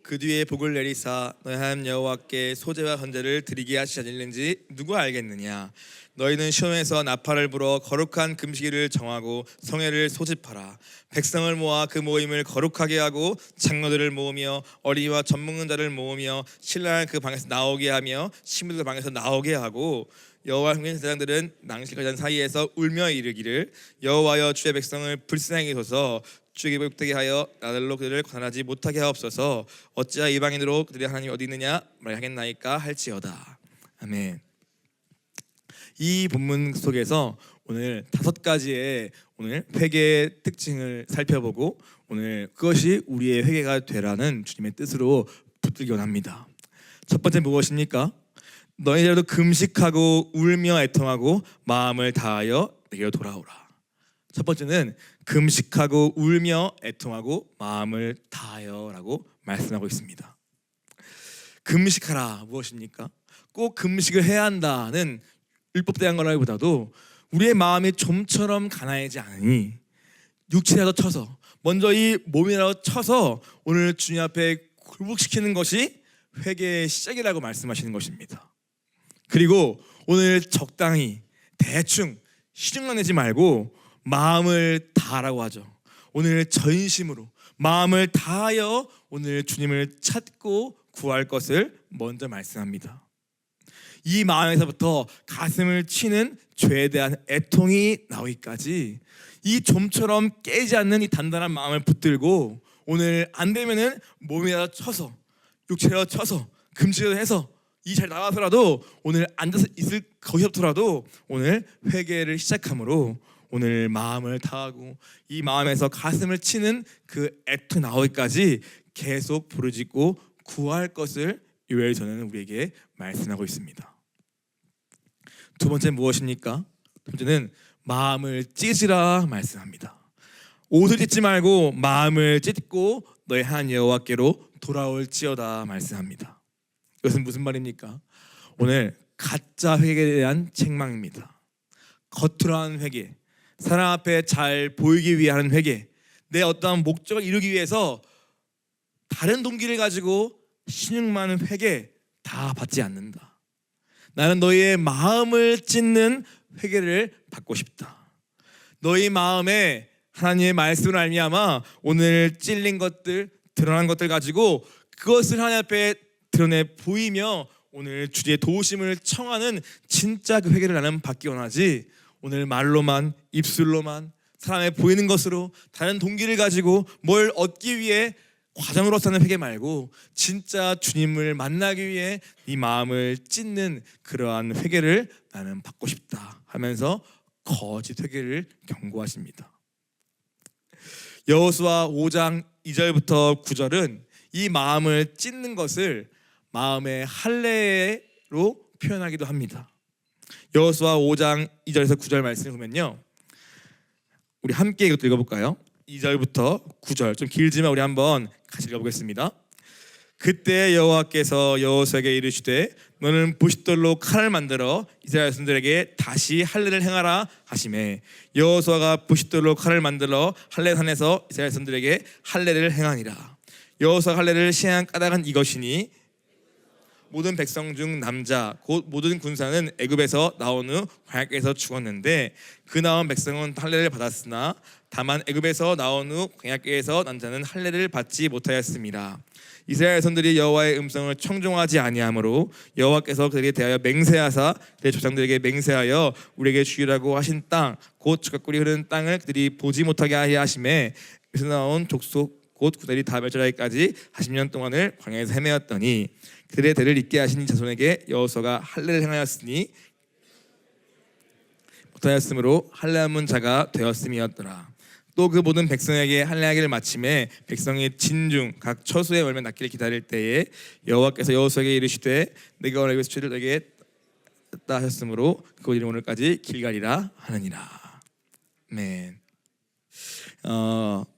그 뒤에 복을 내리사 너희 하나님 여호와께 소제와 헌제를 드리게 하시지 않을는지 누가 알겠느냐. 너희는 시온에서 나팔을 불어 거룩한 금식일을 정하고 성회를 소집하라. 백성을 모아 그 모임을 거룩하게 하고 장로들을 모으며 어린이와 젖먹는 자를 모으며 신랑을 그 방에서 나오게 하며 신부들 방에서 나오게 하고 여호와 흉내 대장들은 낭실거전 사이에서 울며 이르기를 여호와여 주의 백성을 불쌍히 여기소서. 주에게 복되게 하여 나들로 그들을 관할하지 못하게 하옵소서. 어찌하여 이방인으로 그들의 하나님이 어디 있느냐 말하겠나이까 할지어다. 아멘. 이 본문 속에서 오늘 5가지의 오늘 회개의 특징을 살펴보고 오늘 그것이 우리의 회개가 되라는 주님의 뜻으로 붙들기 원합니다. 첫 번째 무엇입니까? 너희들도 금식하고 울며 애통하고 마음을 다하여 내게로 돌아오라. 첫 번째는 금식하고 울며 애통하고 마음을 다하여라고 말씀하고 있습니다. 금식하라 무엇입니까? 꼭 금식을 해야 한다는 율법대한 거라기보다도 우리의 마음이 좀처럼 가난하지 않으니 육체라도 쳐서 먼저 이 몸이라도 쳐서 오늘 주님 앞에 굴복시키는 것이 회개의 시작이라고 말씀하시는 것입니다. 그리고 오늘 적당히 대충 시중만 내지 말고 마음을 다하라고 하죠. 오늘 전심으로 마음을 다하여 오늘 주님을 찾고 구할 것을 먼저 말씀합니다. 이 마음에서부터 가슴을 치는 죄에 대한 애통이 나오기까지 이 좀처럼 깨지 않는 이 단단한 마음을 붙들고 오늘 안 되면은 몸이라도 쳐서 육체라도 쳐서 금식을 해서 이 자리 나가서라도 오늘 앉아서 있을 거기서부터라도 오늘 회개를 시작함으로 오늘 마음을 다하고 이 마음에서 가슴을 치는 그 애통 나오기까지 계속 부르짖고 구할 것을 요엘서는 우리에게 말씀하고 있습니다. 두 번째 무엇입니까? 두 번째는 마음을 찢으라 말씀합니다. 옷을 찢지 말고 마음을 찢고 너희 하나님 여호와께로 돌아올지어다 말씀합니다. 이것은 무슨 말입니까? 오늘 가짜 회개에 대한 책망입니다. 겉으로 하는 회개, 사람 앞에 잘 보이기 위해 하는 회개, 내 어떠한 목적을 이루기 위해서 다른 동기를 가지고 신용 많은 회개 다 받지 않는다. 나는 너희의 마음을 찢는 회개를 받고 싶다. 너희 마음에 하나님의 말씀을 알미암아 오늘 찔린 것들, 드러난 것들 가지고 그것을 하나님 앞에 드러내 보이며 오늘 주의 도우심을 청하는 진짜 그 회개를 나는 받기 원하지, 오늘 말로만 입술로만 사람에 보이는 것으로 다른 동기를 가지고 뭘 얻기 위해 과정으로 사는 회개 말고 진짜 주님을 만나기 위해 이 마음을 찢는 그러한 회개를 나는 받고 싶다 하면서 거짓 회개를 경고하십니다. 여호수아 5장 2절부터 9절은 이 마음을 찢는 것을 마음의 할례로 표현하기도 합니다. 여호수아 5장 2절에서 9절 말씀을 보면요, 우리 함께 이것도 읽어볼까요? 2절부터 9절 좀 길지만 우리 한번 같이 읽어보겠습니다. 그때 여호와께서 여호수아에게 이르시되 너는 부싯돌로 칼을 만들어 이스라엘 자손들에게 다시 할례를 행하라 하시매 여호수아가 부싯돌로 칼을 만들어 할례산에서 이스라엘 자손들에게 할례를 행하니라. 여호수아가 할례를 시행한 까닭은 이것이니 모든 백성 중 남자 곧 모든 군사는 애굽에서 나온 후 광야에서 죽었는데 그 나온 백성은 할례를 받았으나 다만 애굽에서 나온 후 광야에서 난 자는 할례를 받지 못하였습니다. 이스라엘 선들이 여호와의 음성을 청종하지 아니하므로 여호와께서 그들에게 대하여 맹세하사 그의 조상들에게 맹세하여 우리에게 주리라고 하신 땅 곧 젖과 꿀이 흐르는 땅을 그들이 보지 못하게 하시매 그에서 나온 족속 곧 그들이 다 멸절하기까지 40년 동안을 광야에서 헤매었더니 그들의 대를 잇게 하신 자손에게 여호수아가 할례를 행하였으니 못하였으므로 할례하는 자가 되었음이었더라. 또 그 모든 백성에게 할례하기를 마침에 백성이 진중 각 처수의 월매 낫기를 기다릴 때에 여호와께서 여호수아에게 이르시되 내가 오늘 애굽에서 죄를 너에게 떴다 하셨으므로 그 이름 오늘까지 길갈이라 하느니라. 아멘.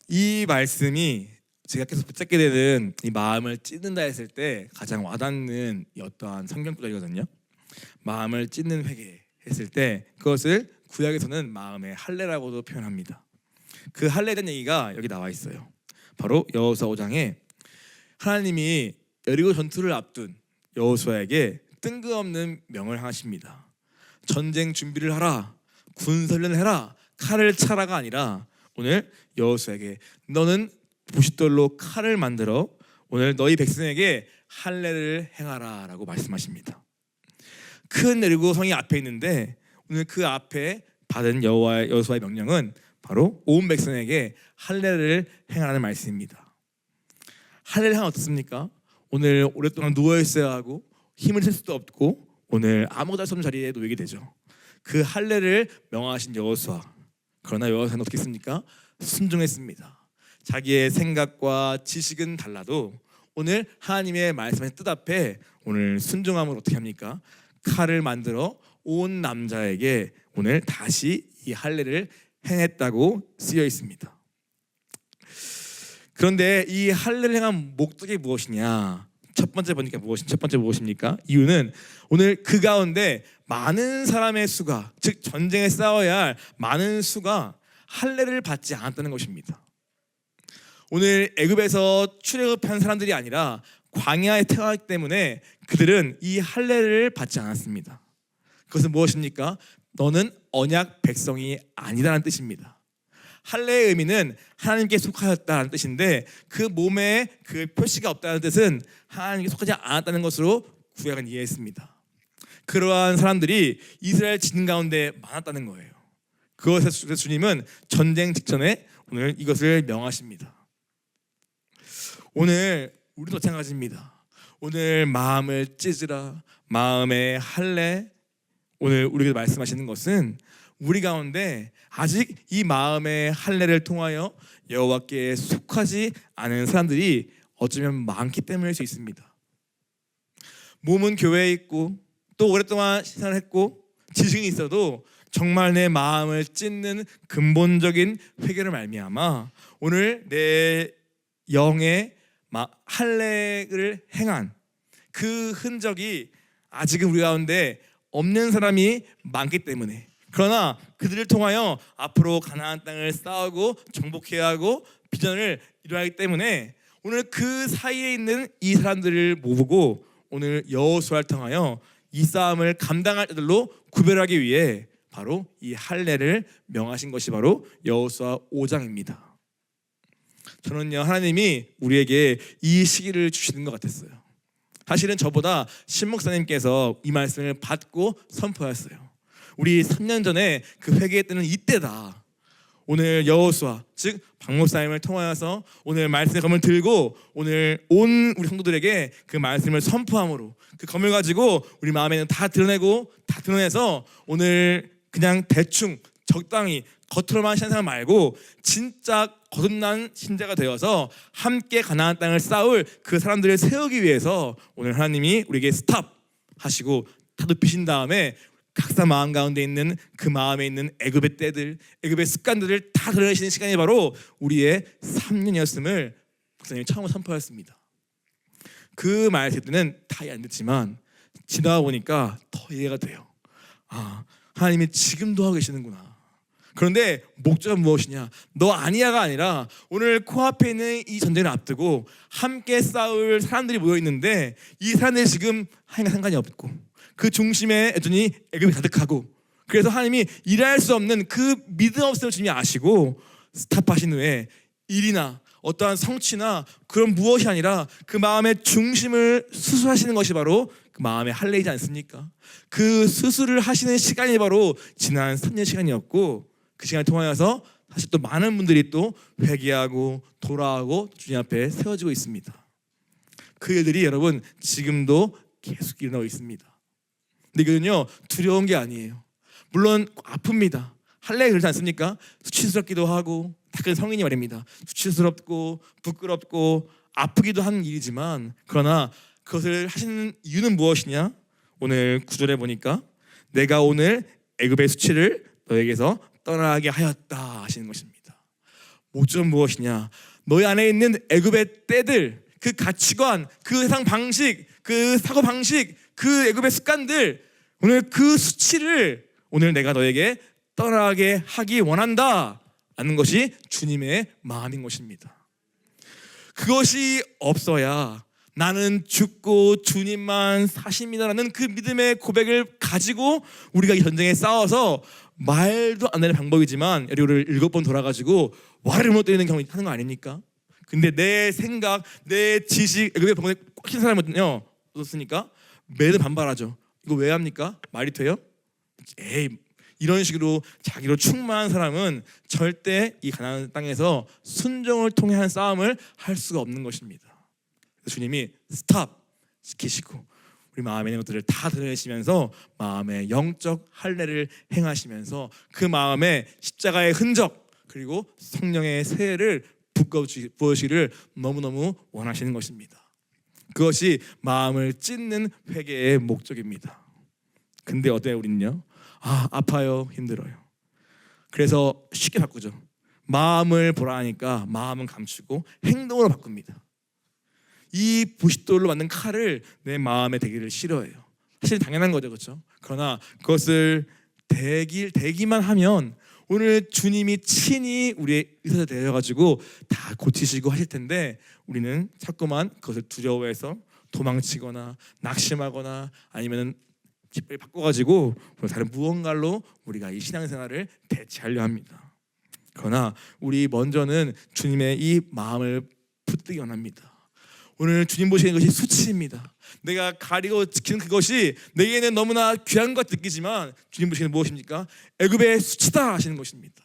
이 말씀이 제가 계속 붙잡게 되는 이 마음을 찢는다 했을 때 가장 와닿는 어떠한 성경 구절이거든요. 마음을 찢는 회개 했을 때 그것을 구약에서는 마음의 할례라고도 표현합니다. 그 할례에 대한 얘기가 여기 나와 있어요. 바로 여호수아 5장에 하나님이 여리고 전투를 앞둔 여호수아에게 뜬금없는 명을 하십니다. 전쟁 준비를 하라, 군사훈련을 해라, 칼을 차라가 아니라 오늘 여호수아에게 너는 부싯돌로 칼을 만들어 오늘 너희 백성에게 할례를 행하라 라고 말씀하십니다. 큰 여리고 성이 앞에 있는데 오늘 그 앞에 받은 여호수아의 명령은 바로 온 백성에게 할례를 행하라는 말씀입니다. 할례를 하면 어떻습니까? 오늘 오랫동안 누워있어야 하고 힘을 쓸 수도 없고 오늘 아무것도 할 수 없는 자리에 놓이게 되죠. 그 할례를 명하신 여호수아, 그러나 여호수아는 어떻게 했습니까? 순종했습니다. 자기의 생각과 지식은 달라도 오늘 하나님의 말씀의 뜻 앞에 오늘 순종함을 어떻게 합니까? 칼을 만들어 온 남자에게 오늘 다시 이 할례를 행했다고 쓰여 있습니다. 그런데 이 할례를 행한 목적이 무엇이냐? 첫 번째 무엇입니까? 이유는 오늘 그 가운데 많은 사람의 수가, 즉 전쟁에 싸워야 할 많은 수가 할례를 받지 않았다는 것입니다. 오늘 애굽에서 출애굽한 사람들이 아니라 광야에 태어났기 때문에 그들은 이 할례를 받지 않았습니다. 그것은 무엇입니까? 너는 언약 백성이 아니다라는 뜻입니다. 할례의 의미는 하나님께 속하였다는 뜻인데 그 몸에 그 표시가 없다는 뜻은 하나님께 속하지 않았다는 것으로 구약은 이해했습니다. 그러한 사람들이 이스라엘 진 가운데 많았다는 거예요. 그것에서 주님은 전쟁 직전에 오늘 이것을 명하십니다. 오늘 우리도 마찬가지입니다. 오늘 마음을 찢으라, 마음의 할례, 오늘 우리에게 말씀하시는 것은 우리 가운데 아직 이 마음의 할례를 통하여 여호와께 속하지 않은 사람들이 어쩌면 많기 때문일 수 있습니다. 몸은 교회에 있고 또 오랫동안 신앙을 했고 지식이 있어도 정말 내 마음을 찢는 근본적인 회개를 말미암아 오늘 내 영의 할례를 행한 그 흔적이 아직은 우리 가운데 없는 사람이 많기 때문에, 그러나 그들을 통하여 앞으로 가나안 땅을 싸우고 정복해야 하고 비전을 이루어야 하기 때문에 오늘 그 사이에 있는 이 사람들을 모으고 오늘 여호수아를 통하여 이 싸움을 감당할 자들로 구별하기 위해 바로 이 할례를 명하신 것이 바로 여호수아 5장입니다. 저는요, 하나님이 우리에게 이 시기를 주시는 것 같았어요. 사실은 저보다 신 목사님께서 이 말씀을 받고 선포하였어요. 우리 3년 전에 그 회개했던 이때다. 오늘 여호수아, 즉 박 목사님을 통하여서 오늘 말씀의 검을 들고 오늘 온 우리 성도들에게 그 말씀을 선포함으로 그 검을 가지고 우리 마음에는 다 드러내고 다 드러내서 오늘 그냥 대충 적당히 겉으로만 신앙 말고 진짜 거듭난 신자가 되어서 함께 가나안 땅을 쌓을 그 사람들을 세우기 위해서 오늘 하나님이 우리에게 스탑 하시고 다 눕히신 다음에 각자 마음 가운데 있는 그 마음에 있는 애굽의 때들, 애굽의 습관들을 다 드러내시는 시간이 바로 우리의 3년이었음을 목사님이 처음으로 선포하였습니다. 그 말 듣을 때는 다 이해 안 됐지만 지나가 보니까 더 이해가 돼요. 아, 하나님이 지금도 하고 계시는구나. 그런데 목적은 무엇이냐? 너 아니야가 아니라 오늘 코앞에 있는 이 전쟁을 앞두고 함께 싸울 사람들이 모여 있는데 이 사람들이 지금 하나님과 상관이 없고 그 중심에 여전히 애굽이 가득하고 그래서 하나님이 일할 수 없는 그 믿음 없음을 주님이 아시고 스탑하신 후에 일이나 어떠한 성취나 그런 무엇이 아니라 그 마음의 중심을 수술하시는 것이 바로 그 마음의 할례이지 않습니까? 그 수술을 하시는 시간이 바로 지난 3년 시간이었고 그 시간을 통하여서 사실 또 많은 분들이 또 회개하고 돌아오고 주님 앞에 세워지고 있습니다. 그 일들이 여러분 지금도 계속 일어나고 있습니다. 근데 이거는요 두려운 게 아니에요. 물론 아픕니다. 할례가 그렇지 않습니까? 수치스럽기도 하고 다 성인이 말입니다. 수치스럽고 부끄럽고 아프기도 하는 일이지만 그러나 그것을 하시는 이유는 무엇이냐? 오늘 9절에 보니까 내가 오늘 애굽의 수치를 너에게서 떠나게 하였다 하시는 것입니다. 목적은 무엇이냐? 너희 안에 있는 애굽의 때들, 그 가치관, 그 세상 방식, 그 사고 방식, 그 애굽의 습관들, 오늘 그 수치를 오늘 내가 너에게 떠나게 하기 원한다 하는 것이 주님의 마음인 것입니다. 그것이 없어야 나는 죽고 주님만 사십니다라는 그 믿음의 고백을 가지고 우리가 이 전쟁에 싸워서 말도 안 되는 방법이지만 여기를 7번 돌아가지고 와르르 무너뜨리는 경우 하는 거 아닙니까? 근데 내 생각, 내 지식, 애굽의 병원에 꽉힌 사람은요 어떻습니까? 매일 반발하죠. 이거 왜 합니까? 말이 돼요? 에이, 이런 식으로 자기로 충만한 사람은 절대 이 가나안 땅에서 순종을 통해 한 싸움을 할 수가 없는 것입니다. 주님이 스탑 시키시고 우리 마음에 있는 것들을 다 드러내시면서 마음의 영적 할례를 행하시면서 그 마음에 십자가의 흔적 그리고 성령의 세례를 부어주시기를 너무너무 원하시는 것입니다. 그것이 마음을 찢는 회개의 목적입니다. 근데 어때요 우리는요? 아파요, 힘들어요. 그래서 쉽게 바꾸죠. 마음을 보라 하니까 마음은 감추고 행동으로 바꿉니다. 이 부싯돌로 만든 칼을 내 마음에 대기를 싫어해요. 사실 당연한 거죠, 그렇죠? 그러나 그것을 대기만 하면 오늘 주님이 친히 우리의 의사가 되어가지고 다 고치시고 하실 텐데 우리는 자꾸만 그것을 두려워해서 도망치거나 낙심하거나 아니면은 기쁘게 바꿔가지고 다른 무언가로 우리가 이 신앙생활을 대체하려 합니다. 그러나 우리 먼저는 주님의 이 마음을 붙들기 원합니다. 오늘 주님 보시는 것이 수치입니다. 내가 가리고 지키는 그것이 내게는 너무나 귀한 것 느끼지만 주님 보시는 무엇입니까? 애굽의 수치다 하시는 것입니다.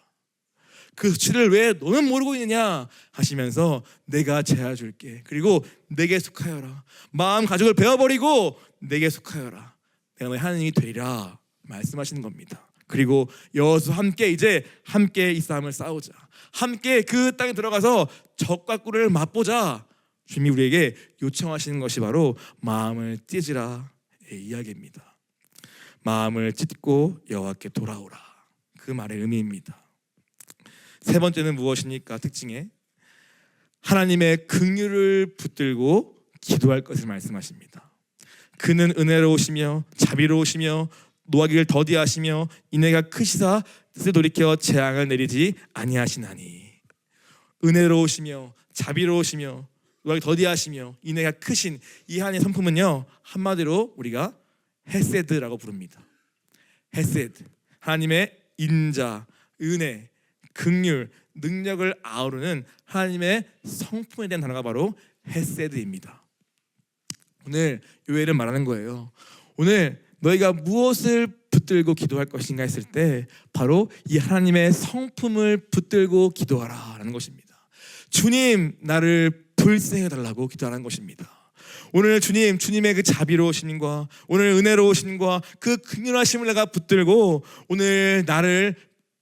그 수치를 왜 너는 모르고 있느냐 하시면서 내가 제하줄게. 그리고 내게 속하여라. 마음 가죽을 베어버리고 내게 속하여라. 내가 너의 하나님이 되리라 말씀하시는 겁니다. 그리고 여호수 함께 이 싸움을 싸우자. 함께 그 땅에 들어가서 적과 꿀을 맛보자. 주님이 우리에게 요청하시는 것이 바로 마음을 찢으라의 이야기입니다. 마음을 찢고 여호와께 돌아오라. 그 말의 의미입니다. 세 번째는 무엇입니까? 특징에 하나님의 긍휼을 붙들고 기도할 것을 말씀하십니다. 그는 은혜로우시며 자비로우시며 노하기를 더디하시며 인애가 크시사 뜻을 돌이켜 재앙을 내리지 아니하시나니. 은혜로우시며 자비로우시며 노하기 더디하시며 인애가 크신 이 하나님의 성품은요 한마디로 우리가 헤세드라고 부릅니다. 헤세드, 하나님의 인자, 은혜, 긍휼, 능력을 아우르는 하나님의 성품에 대한 단어가 바로 헤세드입니다. 오늘 요엘은 말하는 거예요. 오늘 너희가 무엇을 붙들고 기도할 것인가 했을 때 바로 이 하나님의 성품을 붙들고 기도하라라는 것입니다. 주님 나를 불쌍해달라고 기도하는 것입니다. 오늘 주님의 그 자비로우심과 오늘 은혜로우심과 그 긍휼하심을 내가 붙들고 오늘 나를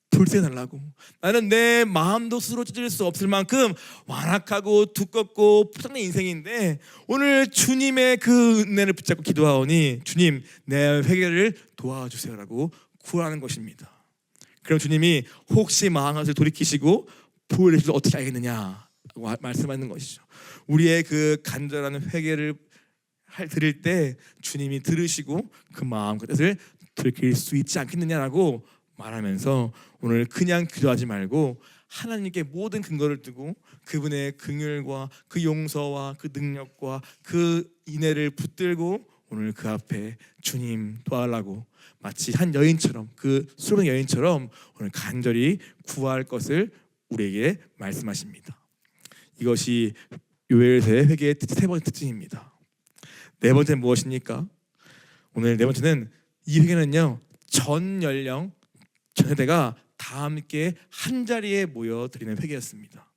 불쌍해달라고. 나는 내 마음도 스스로 찢을 수 없을 만큼 완악하고 두껍고 포장된 인생인데 오늘 주님의 그 은혜를 붙잡고 기도하오니 주님 내 회개를 도와주세요라고 구하는 것입니다. 그럼 주님이 혹시 망한 것을 돌이키시고 보호를 어떻게 알겠느냐 말씀하는 것이죠. 우리의 그 간절한 회개를 드릴 때 주님이 들으시고 그 마음과 뜻을 들킬 수 있지 않겠느냐라고 말하면서 오늘 그냥 기도하지 말고 하나님께 모든 근거를 두고 그분의 긍휼과 그 용서와 그 능력과 그 인애를 붙들고 오늘 그 앞에 주님 도와달라고 마치 한 여인처럼 그 수많은 여인처럼 오늘 간절히 구할 것을 우리에게 말씀하십니다. 이것이 요엘서의 회개의 세 번째 특징입니다. 네 번째는 무엇입니까? 오늘 네 번째는 이 회개는요 전 연령 전 세대가 다 함께 한 자리에 모여 드리는 회개였습니다.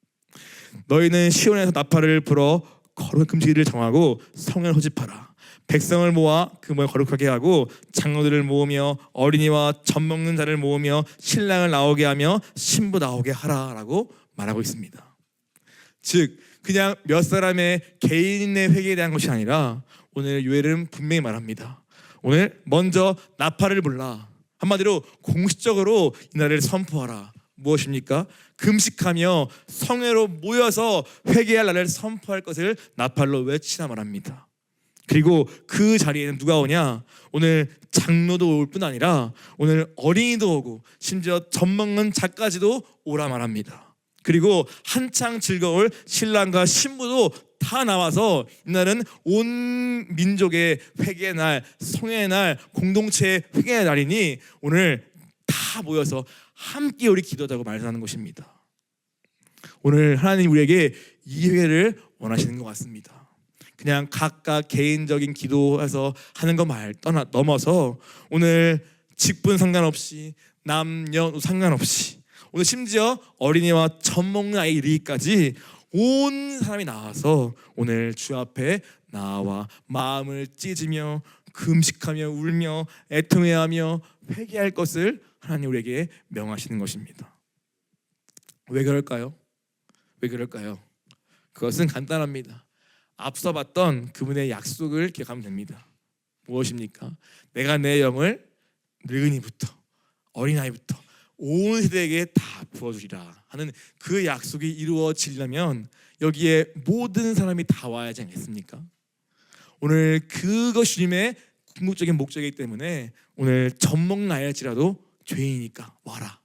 너희는 시온에서 나팔을 불어 거룩한 금식일을 정하고 성을 호집하라. 백성을 모아 그 모여 거룩하게 하고 장로들을 모으며 어린이와 젖 먹는 자를 모으며 신랑을 나오게 하며 신부 나오게 하라라고 말하고 있습니다. 즉 그냥 몇 사람의 개인의 회개에 대한 것이 아니라 오늘 요엘은 분명히 말합니다. 오늘 먼저 나팔을 불라. 한마디로 공식적으로 이 날을 선포하라. 무엇입니까? 금식하며 성회로 모여서 회개할 날을 선포할 것을 나팔로 외치라 말합니다. 그리고 그 자리에는 누가 오냐? 오늘 장로도 올 뿐 아니라 오늘 어린이도 오고 심지어 젖 먹는 자까지도 오라 말합니다. 그리고 한창 즐거울 신랑과 신부도 다 나와서 이날은 온 민족의 회개의 날, 성회의 날, 공동체의 회개의 날이니 오늘 다 모여서 함께 우리 기도하자고 말하는 것입니다. 오늘 하나님 우리에게 이 회개를 원하시는 것 같습니다. 그냥 각각 개인적인 기도해서 하는 것 넘어서 오늘 직분 상관없이 남녀 상관없이 오늘 심지어 어린이와 젖 먹는 아이 이르기까지 온 사람이 나와서 오늘 주 앞에 나와 마음을 찢으며 금식하며 울며 애통해하며 회개할 것을 하나님 우리에게 명하시는 것입니다. 왜 그럴까요? 왜 그럴까요? 그것은 간단합니다. 앞서 봤던 그분의 약속을 기억하면 됩니다. 무엇입니까? 내가 내 영을 늙은이부터 어린아이부터 온 세대에게 다 부어주리라 하는 그 약속이 이루어지려면 여기에 모든 사람이 다 와야 하지 않겠습니까? 오늘 그것이 주님의 궁극적인 목적이기 때문에 오늘 젖 먹는 아이일지라도 죄인이니까 와라.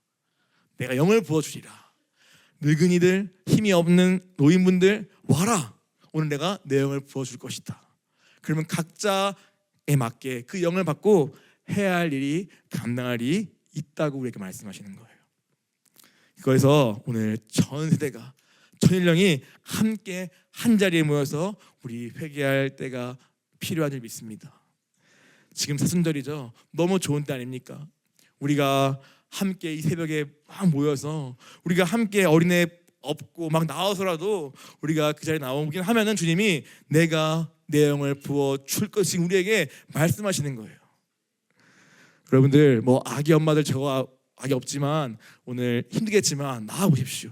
내가 영을 부어주리라. 늙은이들, 힘이 없는 노인분들 와라. 오늘 내가 내 영을 부어줄 것이다. 그러면 각자에 맞게 그 영을 받고 해야 할 일이 감당할 일이 있다고 우리에게 말씀하시는 거예요. 그래서 오늘 전 세대가 천일령이 함께 한 자리에 모여서 우리 회개할 때가 필요한 줄 믿습니다. 지금 사순절이죠. 너무 좋은 때 아닙니까? 우리가 함께 이 새벽에 막 모여서 우리가 함께 어린애 업고 막 나와서라도 우리가 그 자리에 나오긴 하면은 주님이 내가 내 영을 부어 줄 것이 우리에게 말씀하시는 거예요. 여러분들 뭐 아기 엄마들 저거 아기 없지만 오늘 힘들겠지만 나와 보십시오.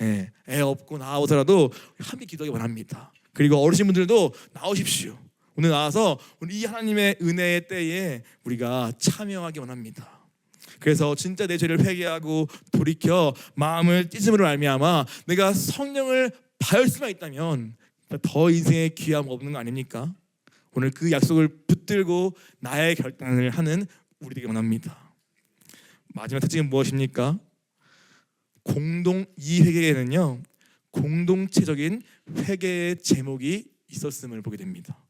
애 없고 나오더라도 함께 기도하기 원합니다. 그리고 어르신분들도 나오십시오. 오늘 나와서 우리 이 하나님의 은혜의 때에 우리가 참여하기 원합니다. 그래서 진짜 내 죄를 회개하고 돌이켜 마음을 찢음으로 말미암아 내가 성령을 받을 수만 있다면 더 인생의 귀함 없는 거 아닙니까? 오늘 그 약속을 붙들고 나의 결단을 하는 우리 되기 원합니다. 마지막 특징은 무엇입니까? 이 회개에는요 공동체적인 회개의 제목이 있었음을 보게 됩니다.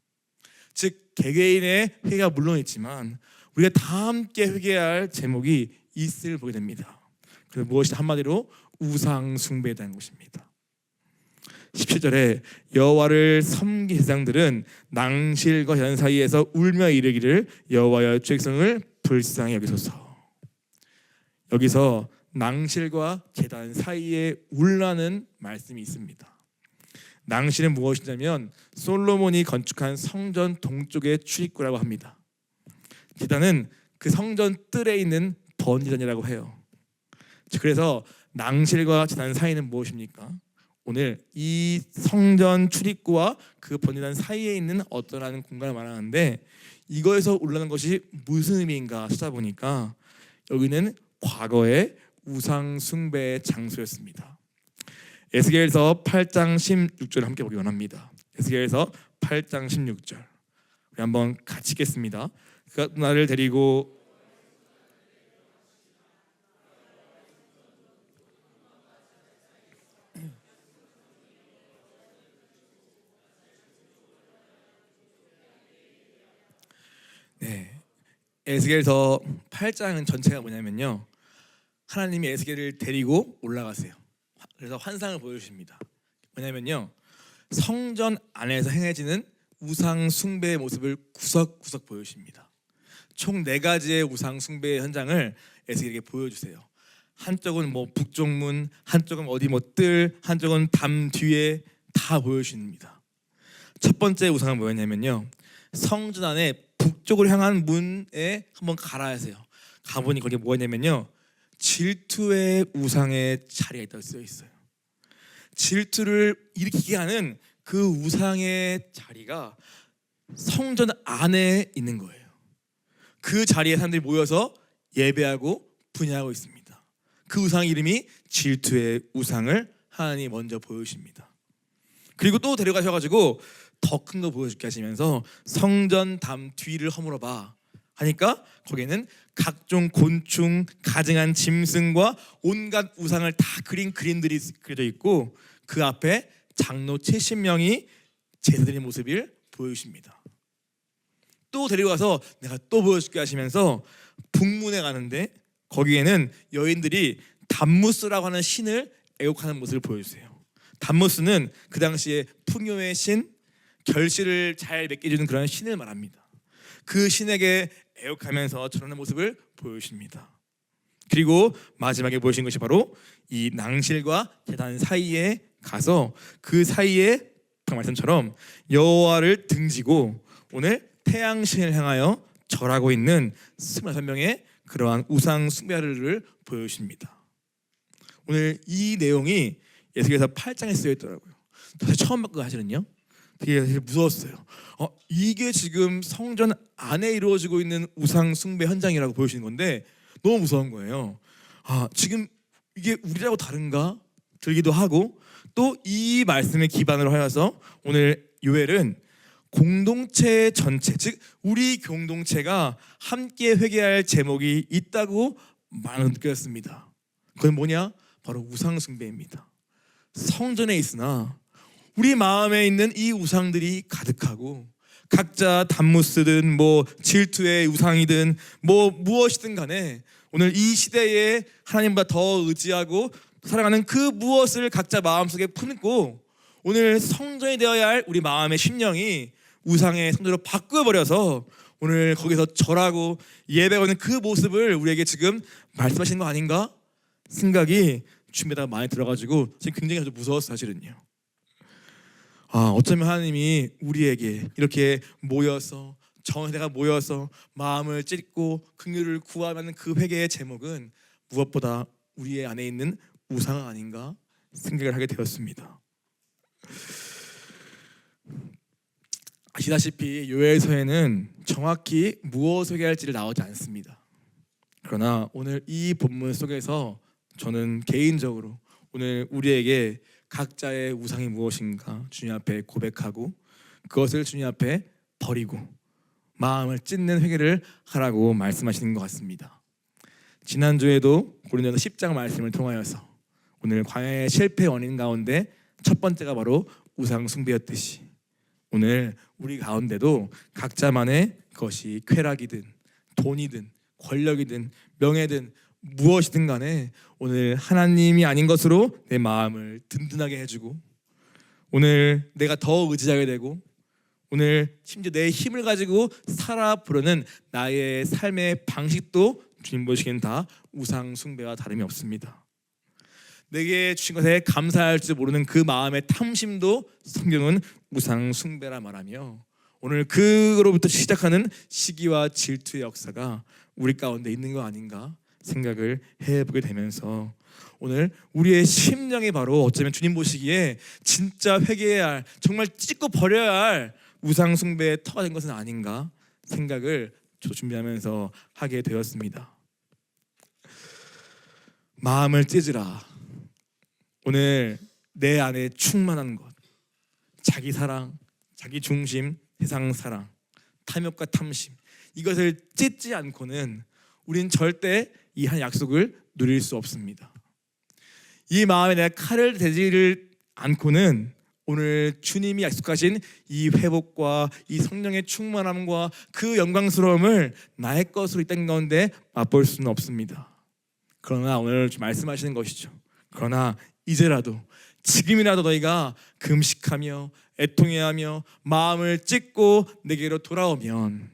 즉 개개인의 회개가 물론 있지만 우리가 다 함께 회개할 제목이 있을 보게 됩니다. 그래서 무엇이 한마디로 우상 숭배에 대한 것입니다. 17절에 여호와를 섬긴 제사장들은 낭실과 연 사이에서 울며 이르기를 여호와여 주의 백성을 불쌍히 여기소서. 여기서 낭실과 제단 사이에 울라는 말씀이 있습니다. 낭실은 무엇이냐면 솔로몬이 건축한 성전 동쪽의 출입구라고 합니다. 제단은 그 성전 뜰에 있는 번제단이라고 해요. 그래서 낭실과 제단 사이는 무엇입니까? 오늘 이 성전 출입구와 그 번제단 사이에 있는 어떠한 공간을 말하는데 이거에서 올라가는 것이 무슨 의미인가 찾아보니까 여기는 과거의 우상 숭배의 장소였습니다. 에스겔서 8장 16절 함께 보기 원합니다. 에스겔서 8장 16절 우리 한번 같이 읽겠습니다. 그가 나를 데리고 네, 에스겔서 8장은 전체가 뭐냐면요, 하나님이 에스겔을 데리고 올라가세요. 그래서 환상을 보여주십니다. 뭐냐면요, 성전 안에서 행해지는 우상 숭배의 모습을 구석구석 보여주십니다. 총 4가지의 우상 숭배의 현장을 에스겔에게 보여주세요. 한쪽은 뭐 북쪽문, 한쪽은 어디 뭐 뜰, 한쪽은 담 뒤에 다 보여주십니다. 첫 번째 우상은 뭐였냐면요, 성전 안에 북쪽을 향한 문에 한번 가라하세요. 가보니 거기에 뭐였냐면요, 질투의 우상의 자리가 있다고 쓰여 있어요. 질투를 일으키게 하는 그 우상의 자리가 성전 안에 있는 거예요. 그 자리에 사람들이 모여서 예배하고 분야하고 있습니다. 그 우상 이름이 질투의 우상을 하나님이 먼저 보여주십니다. 그리고 또 데려가셔가지고 더 큰 거 보여줄게 하시면서 성전 담 뒤를 허물어봐 하니까 거기에는 각종 곤충, 가증한 짐승과 온갖 우상을 다 그린 그림들이 그려져 있고 그 앞에 장로 70명이 제사 드리는 모습을 보여주십니다. 또 데려가서 내가 또 보여줄게 하시면서 북문에 가는데 거기에는 여인들이 담무스라고 하는 신을 애곡하는 모습을 보여주세요. 담무스는 그 당시에 풍요의 신, 결실을 잘 맺게 해주는 그런 신을 말합니다. 그 신에게 애곡하면서 전하는 모습을 보여주십니다. 그리고 마지막에 보여주신 것이 바로 이 낭실과 제단 사이에 가서 그 사이에 그 말씀처럼 여호와를 등지고 오늘 태양신을 향하여 절하고 있는 26명의 그러한 우상 숭배를 보여주십니다. 오늘 이 내용이 에스겔서 8장에 쓰여 있더라고요. 사실 처음 봤고 사실은요, 되게 무서웠어요. 이게 지금 성전 안에 이루어지고 있는 우상 숭배 현장이라고 보여주시는 건데 너무 무서운 거예요. 지금 이게 우리라고 다른가 들기도 하고, 또 이 말씀을 기반으로 하여서 오늘 요엘은 공동체 전체, 즉 우리 공동체가 함께 회개할 제목이 있다고 많이 느꼈습니다. 그건 뭐냐? 바로 우상 숭배입니다. 성전에 있으나 우리 마음에 있는 이 우상들이 가득하고 각자 담무스든 뭐 질투의 우상이든 뭐 무엇이든 간에 오늘 이 시대에 하나님보다 더 의지하고 사랑하는 그 무엇을 각자 마음속에 품고 오늘 성전이 되어야 할 우리 마음의 심령이 우상의 성전으로 바꾸어버려서 오늘 거기서 절하고 예배하는 그 모습을 우리에게 지금 말씀하시는 거 아닌가 생각이 주님에다가 많이 들어가지고 지금 굉장히 무서웠어요. 사실은요. 어쩌면 하나님이 우리에게 이렇게 모여서 정회가 모여서 마음을 찢고 긍휼을 구하는 그 회개의 제목은 무엇보다 우리의 안에 있는 우상 아닌가 생각을 하게 되었습니다. 아시다시피 요엘서에는 정확히 무엇을 회개할지를 나오지 않습니다. 그러나 오늘 이 본문 속에서 저는 개인적으로 오늘 우리에게 각자의 우상이 무엇인가 주님 앞에 고백하고 그것을 주님 앞에 버리고 마음을 찢는 회개를 하라고 말씀하시는 것 같습니다. 지난주에도 고린도서 10장 말씀을 통하여서 오늘 광야의 실패 원인 가운데 첫 번째가 바로 우상 숭배였듯이 오늘 우리 가운데도 각자만의 것이 쾌락이든 돈이든 권력이든 명예든 무엇이든 간에 오늘 하나님이 아닌 것으로 내 마음을 든든하게 해주고 오늘 내가 더 의지하게 되고 오늘 심지어 내 힘을 가지고 살아 부르는 나의 삶의 방식도 주님 보시기엔 다 우상 숭배와 다름이 없습니다. 내게 주신 것에 감사할 줄 모르는 그 마음의 탐심도 성경은 우상 숭배라 말하며 오늘 그로부터 시작하는 시기와 질투의 역사가 우리 가운데 있는 거 아닌가 생각을 해보게 되면서 오늘 우리의 심령이 바로 어쩌면 주님 보시기에 진짜 회개해야 할 정말 찢고 버려야 할 우상 숭배의 터가 된 것은 아닌가 생각을 준비하면서 하게 되었습니다. 마음을 찢으라. 오늘 내 안에 충만한 것, 자기 사랑, 자기 중심, 세상 사랑, 탐욕과 탐심 이것을 찢지 않고는 우리는 절대 이 한 약속을 누릴 수 없습니다. 이 마음에 내가 칼을 대지를 않고는 오늘 주님이 약속하신 이 회복과 이 성령의 충만함과 그 영광스러움을 나의 것으로 이 땅 가운데 맛볼 수는 없습니다. 그러나 오늘 말씀하시는 것이죠. 그러나 이제라도 지금이라도 너희가 금식하며 애통해하며 마음을 찢고 내게로 돌아오면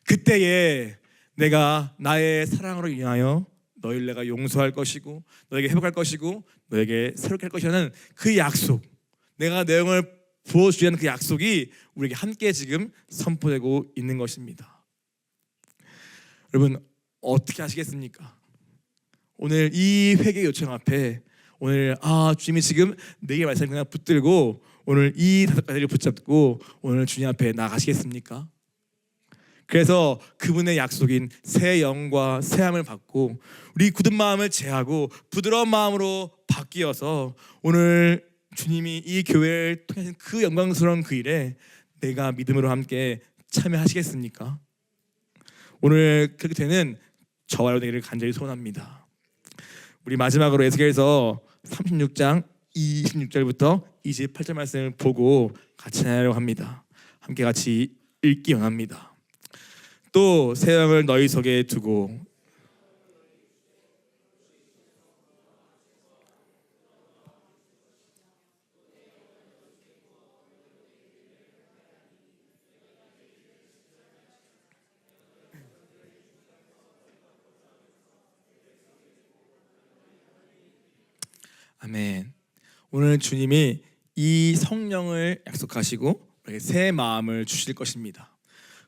그때에 내가 나의 사랑으로 인하여 너희를 내가 용서할 것이고 너에게 회복할 것이고 너에게 새롭게 할 것이라는 그 약속, 내가 내 영을 부어주려는 그 약속이 우리에게 함께 지금 선포되고 있는 것입니다. 여러분 어떻게 하시겠습니까? 오늘 이 회개 요청 앞에 오늘 주님이 지금 내게 말씀을 그냥 붙들고 오늘 이 5가지를 붙잡고 오늘 주님 앞에 나가시겠습니까? 그래서 그분의 약속인 새 영과 새함을 받고 우리 굳은 마음을 제하고 부드러운 마음으로 바뀌어서 오늘 주님이 이 교회를 통해 그 영광스러운 그 일에 내가 믿음으로 함께 참여하시겠습니까? 오늘 그렇게 되는 저와 여러분에게 간절히 소원합니다. 우리 마지막으로 에스겔서 36장 26절부터 28절 말씀을 보고 같이 나누려고 합니다. 함께 같이 읽기 원합니다. 또 새 영을 너희 속에 두고 아멘. 오늘 주님이 이 성령을 약속하시고 우리에게 새 마음을 주실 것입니다.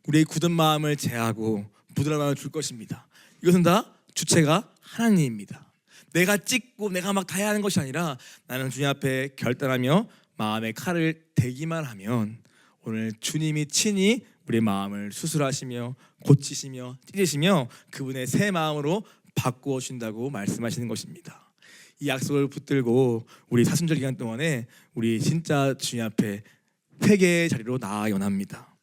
우리의 굳은 마음을 제하고 부드러운 마음을 줄 것입니다. 이것은 다 주체가 하나님입니다. 내가 찢고 내가 막 다 해야 하는 것이 아니라 나는 주님 앞에 결단하며 마음의 칼을 대기만 하면 오늘 주님이 친히 우리의 마음을 수술하시며 고치시며 찢으시며 그분의 새 마음으로 바꾸어 주신다고 말씀하시는 것입니다. 이 약속을 붙들고 우리 사순절 기간 동안에 우리 진짜 주님 앞에 회개의 자리로 나아가기 원합니다.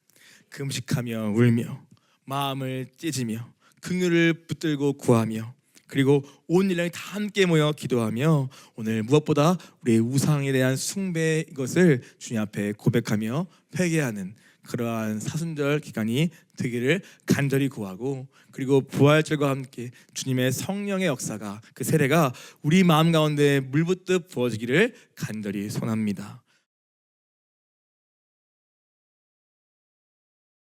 금식하며 울며 마음을 찢으며 긍휼을 붙들고 구하며 그리고 온 일량이 다 함께 모여 기도하며 오늘 무엇보다 우리의 우상에 대한 숭배 이것을 주님 앞에 고백하며 회개하는 그러한 사순절 기간이 되기를 간절히 구하고 그리고 부활절과 함께 주님의 성령의 역사가 그 세례가 우리 마음 가운데 물붓듯 부어지기를 간절히 소원합니다.